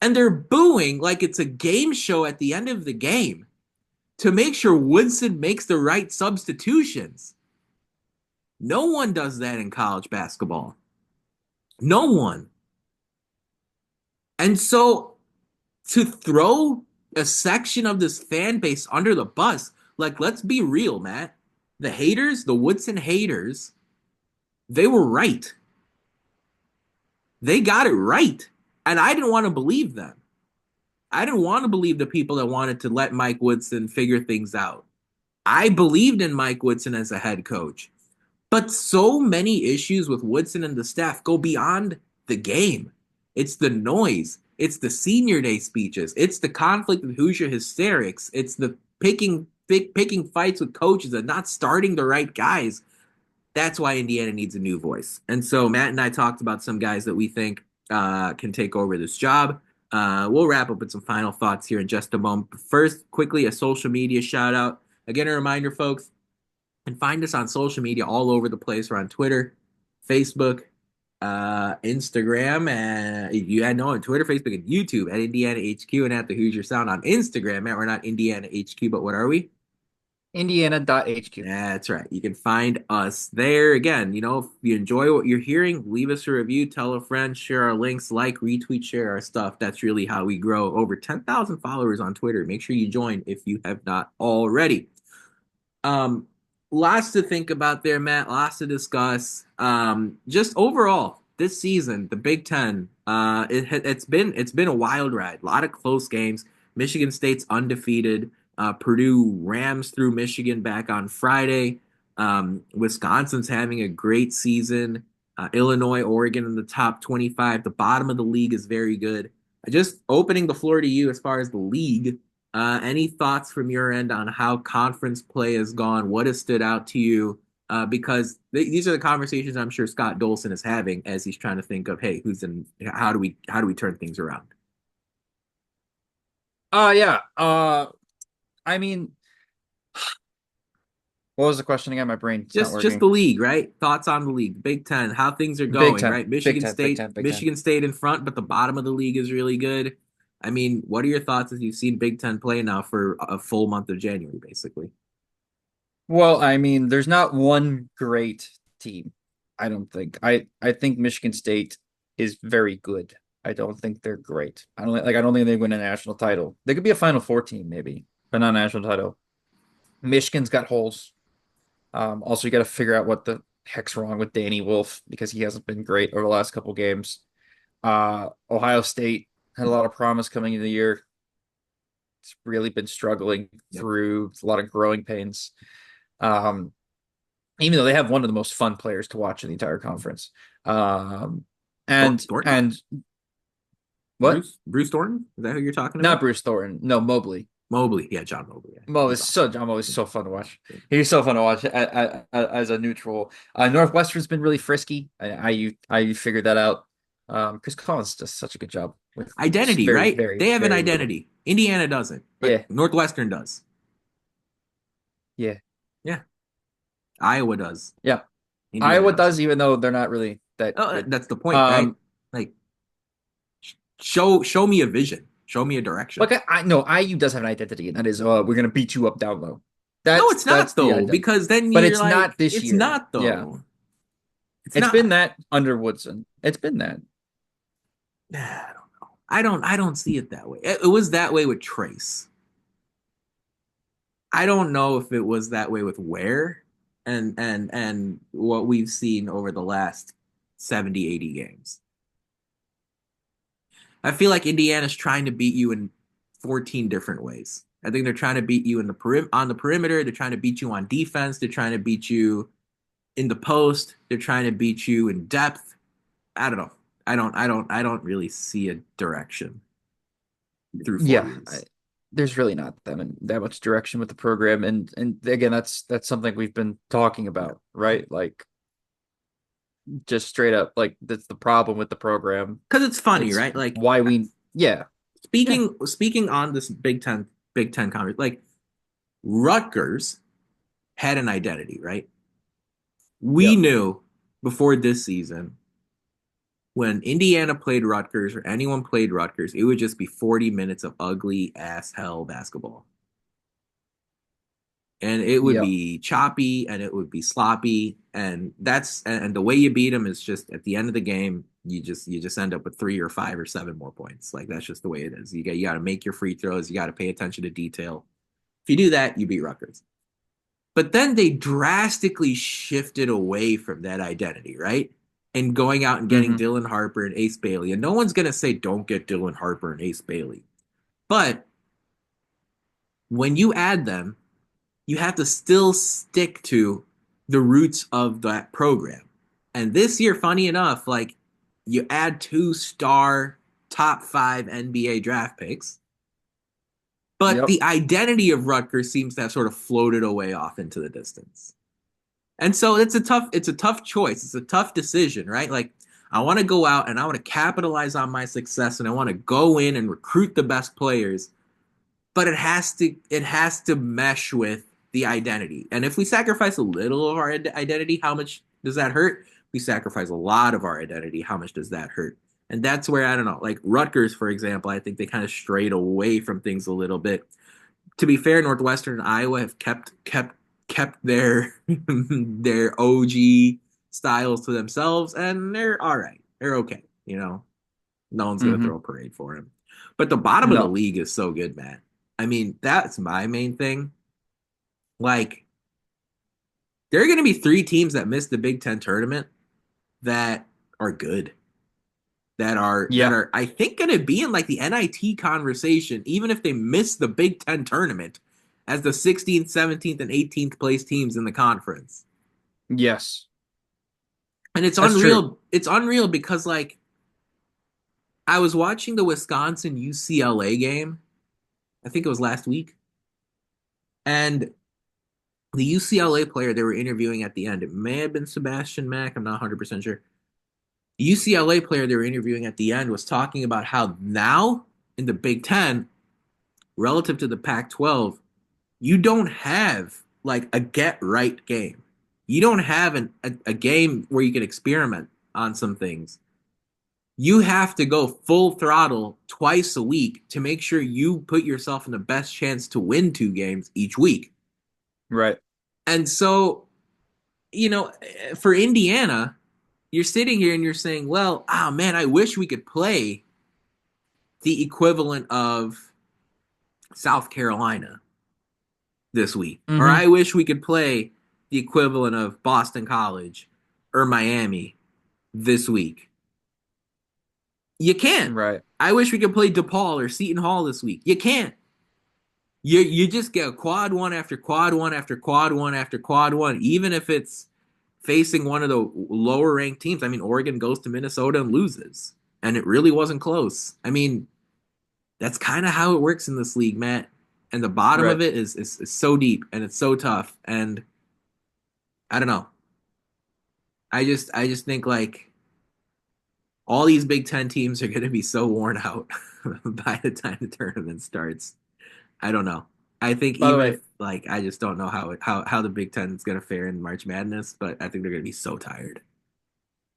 and they're booing like it's a game show at the end of the game to make sure Woodson makes the right substitutions. No one does that in college basketball. No one. And so to throw a section of this fan base under the bus, like, let's be real, Matt. The haters, the Woodson haters, they were right. They got it right. And I didn't want to believe them. I didn't want to believe the people that wanted to let Mike Woodson figure things out. I believed in Mike Woodson as a head coach. But so many issues with Woodson and the staff go beyond the game. It's the noise. It's the senior day speeches. It's the conflict with Hoosier hysterics. It's the picking fights with coaches and not starting the right guys. That's why Indiana needs a new voice. And so Matt and I talked about some guys that we think can take over this job. We'll wrap up with some final thoughts here in just a moment. But first, quickly, a social media shout out. Again, a reminder, folks, and find us on social media all over the place. We're on Twitter, Facebook, Instagram, and you had no on Twitter, Facebook, and YouTube at Indiana HQ and at the Hoosier Sound on Instagram. Matt, we're not Indiana HQ, but what are we? Indiana.hq. That's right. You can find us there. Again, if you enjoy what you're hearing, leave us a review, tell a friend, share our links, like, retweet, share our stuff. That's really how we grow over 10,000 followers on Twitter. Make sure you join if you have not already. Um, Lots to think about there, Matt. Lots to discuss. Just overall, this season, the Big Ten, it's been a wild ride. A lot of close games. Michigan State's undefeated. Purdue rams through Michigan back on Friday. Wisconsin's having a great season. Illinois, Oregon in the top 25. The bottom of the league is very good. Just opening the floor to you as far as the league. Any thoughts from your end on how conference play has gone? What has stood out to you? Because these are the conversations I'm sure Scott Dolson is having as he's trying to think of, hey, who's in? How do we turn things around? Yeah. I mean, what was the question again? My brain's not Just working. the league, right? Thoughts on the league, Big Ten, how things are Big going, Ten, right? Big Ten, Big Ten, Big Ten. Michigan State in front, but the bottom of the league is really good. I mean, what are your thoughts as you've seen Big Ten play now for a full month of January, basically? Well, I mean, there's not one great team. I don't think. I think Michigan State is very good. I don't think they're great. I don't think they win a national title. They could be a Final Four team maybe, but not a national title. Michigan's got holes. Also, you got to figure out what the heck's wrong with Danny Wolf because he hasn't been great over the last couple games. Ohio State had a lot of promise coming into the year. It's really been struggling Yep. through a lot of growing pains. Um, Even though they have one of the most fun players to watch in the entire conference. Um, Thornton? and what? Bruce Thornton? Is that who you're talking Not about? Bruce Thornton. No, Mobley. Mobley. Yeah, John Mobley. Yeah, he's awesome. John Mobley's so fun to watch. He's so fun to watch as a neutral. Northwestern's been really frisky. I figured that out. Chris Collins does such a good job with just Identity, very, right? very, They have an very little. identity. Indiana doesn't, but Yeah, Northwestern does. yeah, Yeah, Iowa does. yeah. Indiana Iowa doesn't. does, even though they're not really that Oh, good. that's the point, right? Um, Like, show me a vision. Show me a direction. Like I know IU does have an identity, and that is we're gonna beat you up down low. No, it's That's not the though, identity. because then But you're it's like, not this it's year. not Yeah. though. It's It's been not. that under Woodson. It's been that. I don't know. I don't see it that way. It was that way with Trace. I don't know if it was that way with Ware and what we've seen over the last 70, 80 games. I feel like Indiana's trying to beat you in 14 different ways. I think they're trying to beat you in on the perimeter, they're trying to beat you on defense, they're trying to beat you in the post, they're trying to beat you in depth. I don't know. I don't really see a direction through four Yeah, years. there's really not that much direction with the program, and again, that's something we've been talking Yeah. about, right? Like just straight up, like that's the problem with the program. Because it's funny, It's right? Like why we, yeah, yeah, speaking on this Big Ten conference, like Rutgers had an identity, right? We yeah, knew before this season when Indiana played Rutgers or anyone played Rutgers, it would just be 40 minutes of ugly ass hell basketball. And it would yeah, be choppy and it would be sloppy. And the way you beat them is just at the end of the game, you just end up with 3 or 5 or 7 more points. Like that's just the way it is. You got to make your free throws. You got to pay attention to detail. If you do that, you beat Rutgers. But then they drastically shifted away from that identity, right? And going out and getting hmm Dylan Harper and Ace Bailey. And no one's going to say, don't get Dylan Harper and Ace Bailey. But when you add them, you have to still stick to the roots of that program. And this year, funny enough, like you add 2 star top 5 NBA draft picks, but yep, the identity of Rutgers seems to have sort of floated away off into the distance. And so it's a tough choice. It's a tough decision, right? Like I want to go out and I want to capitalize on my success and I want to go in and recruit the best players, but it has to mesh with the identity. And if we sacrifice a little of our identity, how much does that hurt? We sacrifice a lot of our identity. How much does that hurt? And that's where I don't know. Like Rutgers, for example, I think they kind of strayed away from things a little bit. To be fair, Northwestern and Iowa have kept their their OG styles to themselves, and they're all right. They're okay. No one's gonna throw hmm a parade for him. But the bottom of the no, league is so good, Matt. I mean, that's my main thing. Like There are going to be three teams that missed the Big Ten tournament that are good. That Yeah. are I think going to be in like the NIT conversation, even if they miss the Big Ten tournament as the 16th, 17th, and 18th place teams in the conference. Yes. And it's That's true. unreal. It's unreal because like I was watching the Wisconsin UCLA game. I think it was last week. And the UCLA player they were interviewing at the end, it may have been Sebastian Mack. I'm not 100% sure. The UCLA player they were interviewing at the end was talking about how now in the Big Ten, relative to the Pac 12, you don't have like a get right game. You don't have a game where you can experiment on some things. You have to go full throttle twice a week to make sure you put yourself in the best chance to win two games each week. Right. And so, you know, for Indiana, you're sitting here and you're saying, well, oh man, I wish we could play the equivalent of South Carolina this week. Or Mm-hmm. I wish we could play the equivalent of Boston College or Miami this week. You can't. Right. I wish we could play DePaul or Seton Hall this week. You can't. You just get quad one after quad one after quad one after quad one, even if it's facing one of the lower ranked teams. I mean, Oregon goes to Minnesota and loses, and it really wasn't close. I mean, that's kind of how it works in this league, Matt. And the bottom Right. of it is so deep and it's so tough. And I don't know. I just think like all these Big Ten teams are going to be so worn out by the time the tournament starts. I don't know. I think By the even way, if like I just don't know how the Big Ten is going to fare in March Madness, but I think they're going to be so tired.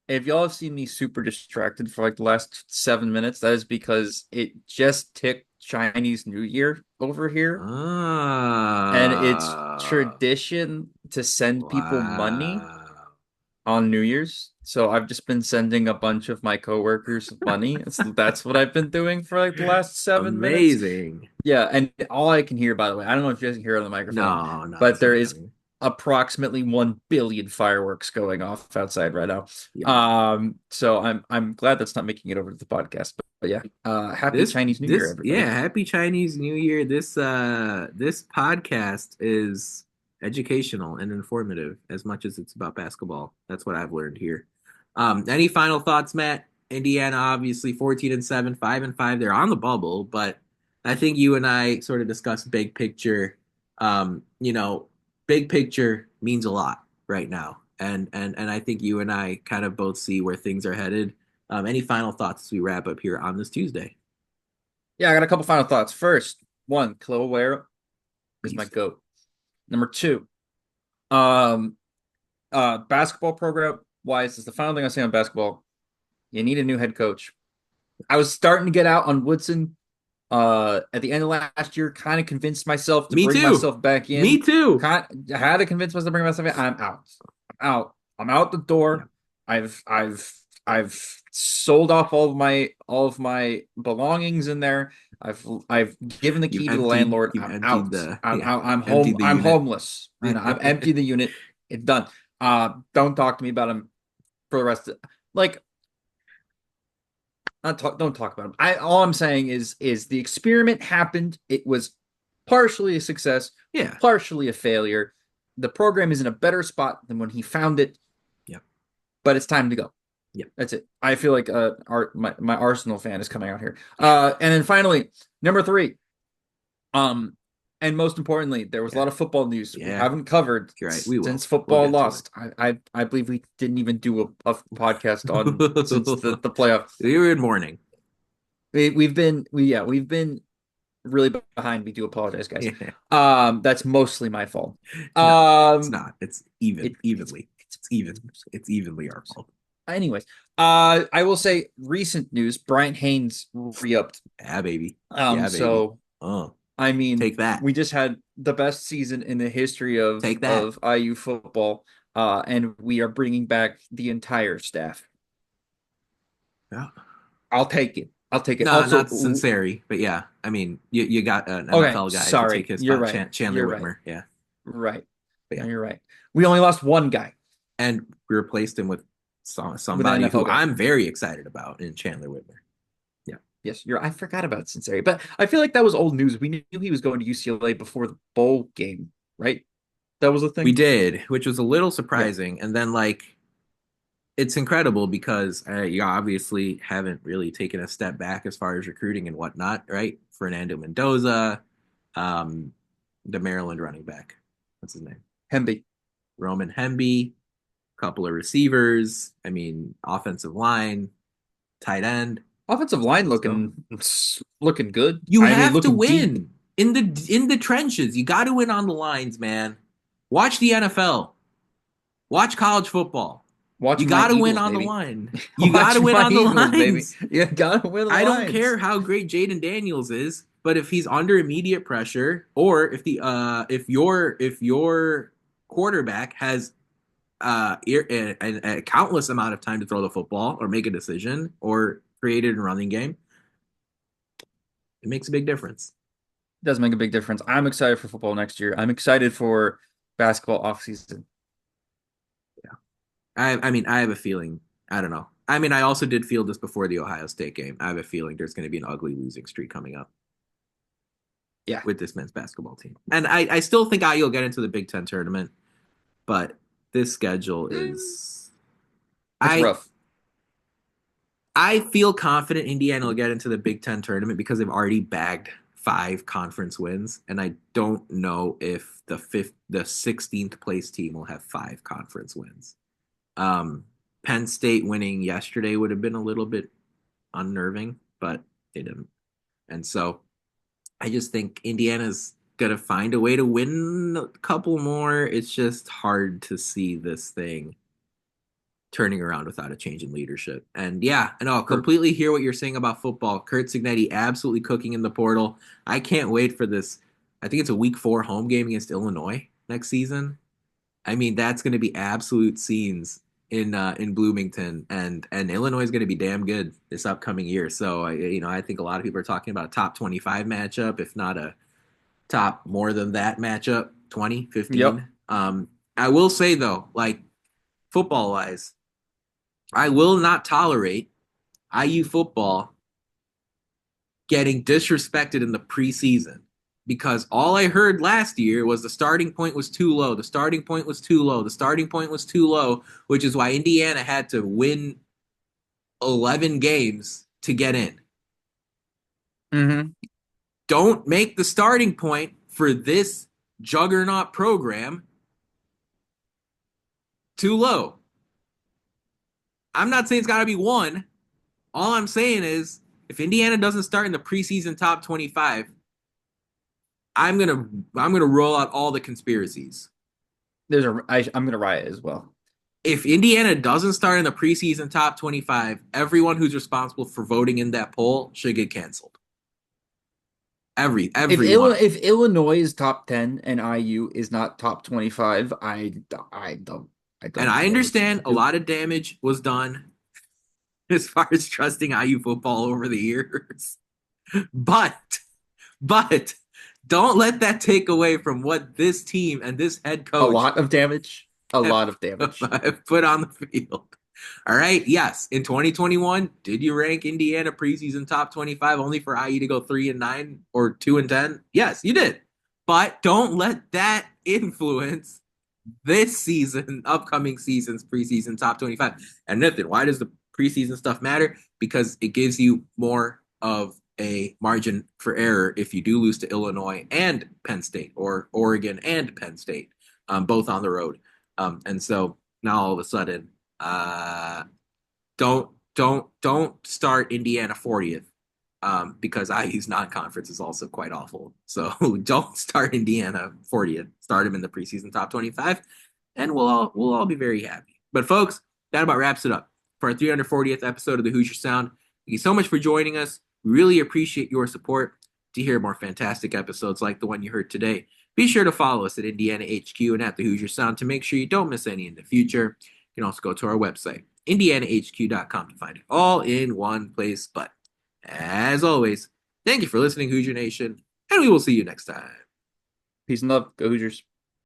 if y'all have seen me super distracted for like the last 7 minutes, that is because it just ticked Chinese New Year over here. And it's Ah, tradition to send people money wow. on New Year's. So I've just been sending a bunch of my coworkers money. That's what I've been doing for like the last 7 minutes. Amazing. Yeah, and all I can hear, by the way, I don't know if you guys can hear it on the microphone, No, no, but it's there not is coming. approximately 1 billion fireworks going off outside right now. Yeah. So I'm glad that's not making it over to the podcast. But yeah, happy Chinese New Year, Yeah, everybody. happy Chinese New Year. This podcast is educational and informative as much as it's about basketball. That's what I've learned here. Any final thoughts, Matt? Indiana obviously 14 and 7, 5 and 5. They're on the bubble, but I think you and I sort of discussed big picture. You know, big picture means a lot right now. And I think you and I kind of both see where things are headed. Any final thoughts as we wrap up here on this Tuesday? Yeah, I got a couple final thoughts. First, one, Khalil is my Beast. GOAT. Number two, um, basketball program wise, is the final thing I say on basketball. You need a new head coach. I was starting to get out on Woodson at the end of last year, kind of convinced myself to Me bring too. myself back Me in. too. I had to convince myself to bring myself in. I'm out. I'm out. I'm out the Yeah. door. I've sold off all of my belongings in there. I've given the key to the landlord. You've I'm emptied out. the I'm yeah, out. I'm home. emptied the I'm unit. homeless. And I've emptied the unit. It's done. Don't talk to me about him for the rest of like not talk, don't talk about him. All I'm saying is the experiment happened. It was partially a success, Yeah. partially a failure. The program is in a better spot than when he found it, Yep. but it's time to go. Yep. That's it. I feel like my Arsenal fan is coming out here. And then finally, number three. Um, and most importantly, there was a Yeah. lot of football news we Yeah. haven't covered You're right. We will. since We'll football get to it. lost. I believe we didn't even do a podcast on since the playoff. We were in mourning. We've been really behind. We do apologize, guys. Yeah. That's mostly my fault. No, it's Um, not. It's even, it evenly. It's even. It's evenly our fault. anyways. I will say recent news: Brian Haynes re-upped. Yeah, baby. Um, Yeah, baby. so Oh, I mean, take that. we just had the best season in the history of Take that. of IU football, and we are bringing back the entire staff. Yeah. I'll take it. I'll take it. No, Also, not Sinceri, but yeah. I mean, you got an okay, NFL guy to take sorry, his you're spot, right. Chandler You're right. Whitmer. Yeah. Right. But No, yeah, you're right. We only lost one guy and we replaced him with with an somebody NFL who guy. I'm very excited about in Chandler Whitmer. Yeah, Yes, you're. I forgot about Cincinnati, but I feel like that was old news. We knew he was going to UCLA before the bowl game, right? That was a we thing. did, which was a little Yeah, surprising. And then like it's incredible because you obviously haven't really taken a step back as far as recruiting and whatnot, right? Fernando Mendoza, um, the Maryland running back. What's his name? Hemby. Roman Hemby, couple of receivers. I mean, offensive line, tight end. Offensive line Let's go. looking good. You I mean, have to looking deep. win in the trenches. You got to win on the lines, man. Watch the NFL. Watch college football. Watch You my got to win Eagles, on the baby. line. You got to Watch win my on the Eagles, baby. lines. You gotta win the I don't lines. care how great Jaden Daniels is, but if he's under immediate pressure, or if your quarterback has a countless amount of time to throw the football or make a decision or create it in running game, it makes a big difference. It does make a big difference. I'm excited for football next year. I'm excited for basketball offseason. Yeah. I mean, I have a feeling. I don't know. I mean, I also did feel this before the Ohio State game. I have a feeling there's going to be an ugly losing streak coming up Yeah, with this men's basketball team. And I still think IU will get into the Big Ten tournament, but this schedule Mm, is. it's I rough. I feel confident Indiana will get into the Big Ten tournament because they've already bagged 5 conference wins, and I don't know if the 16th place team will have 5 conference wins. Um, Penn State winning yesterday would have been a little bit unnerving, but they didn't. And so I just think Indiana's gonna find a way to win a couple more. It's just hard to see this thing turning around without a change in leadership. And yeah, I know I'll For completely hear what you're saying about football. Kurt Signetti absolutely cooking in the portal. I can't wait for this. I think it's a week 4 home game against Illinois next season. I mean, that's going to be absolute scenes in Bloomington, and Illinois is going to be damn good this upcoming year. So I think a lot of people are talking about a top 25 matchup, if not a top more than that matchup, 20, yep. 15. I will say though, like football wise, I will not tolerate IU football getting disrespected in the preseason because all I heard last year was the starting point was too low. The starting point was too low. The starting point was too low, which is why Indiana had to win 11 games to get in. Hmm. Don't make the starting point for this juggernaut program too low. I'm not saying it's got to be one. All I'm saying is if Indiana doesn't start in the preseason top 25, I'm gonna roll out all the conspiracies. I'm gonna riot as well. If Indiana doesn't start in the preseason top 25, everyone who's responsible for voting in that poll should get canceled. If Every one of them. If Illinois is top 10 and IU is not top 25, I And don't I know what understand to a do. lot of damage was done as far as trusting IU football over the years. But but don't let that take away from what this team and this head A coach lot of damage. A have, lot of damage. have put on the field. All right. Yes. In 2021, did you rank Indiana preseason top 25 only for IE to go 3-9 or 2-10? Yes, you did. But don't let that influence this season, upcoming season's preseason top 25. And Nathan, why does the preseason stuff matter? Because it gives you more of a margin for error if you do lose to Illinois and Penn State or Oregon and Penn State, both on the road. And so now all of a sudden, uh, don't start Indiana 40th because IU's non-conference is also quite awful. So don't start Indiana 40th. Start him in the preseason top 25, and we'll all be very happy. But folks, that about wraps it up for our 340th episode of the Hoosier Sound. Thank you so much for joining us. We really appreciate your support. To hear more fantastic episodes like the one you heard today, be sure to follow us at Indiana HQ and at the Hoosier Sound to make sure you don't miss any in the future. You can also go to our website, indianahq.com, to find it all in one place. But as always, thank you for listening, Hoosier Nation, and we will see you next time. Peace and love. Go Hoosiers.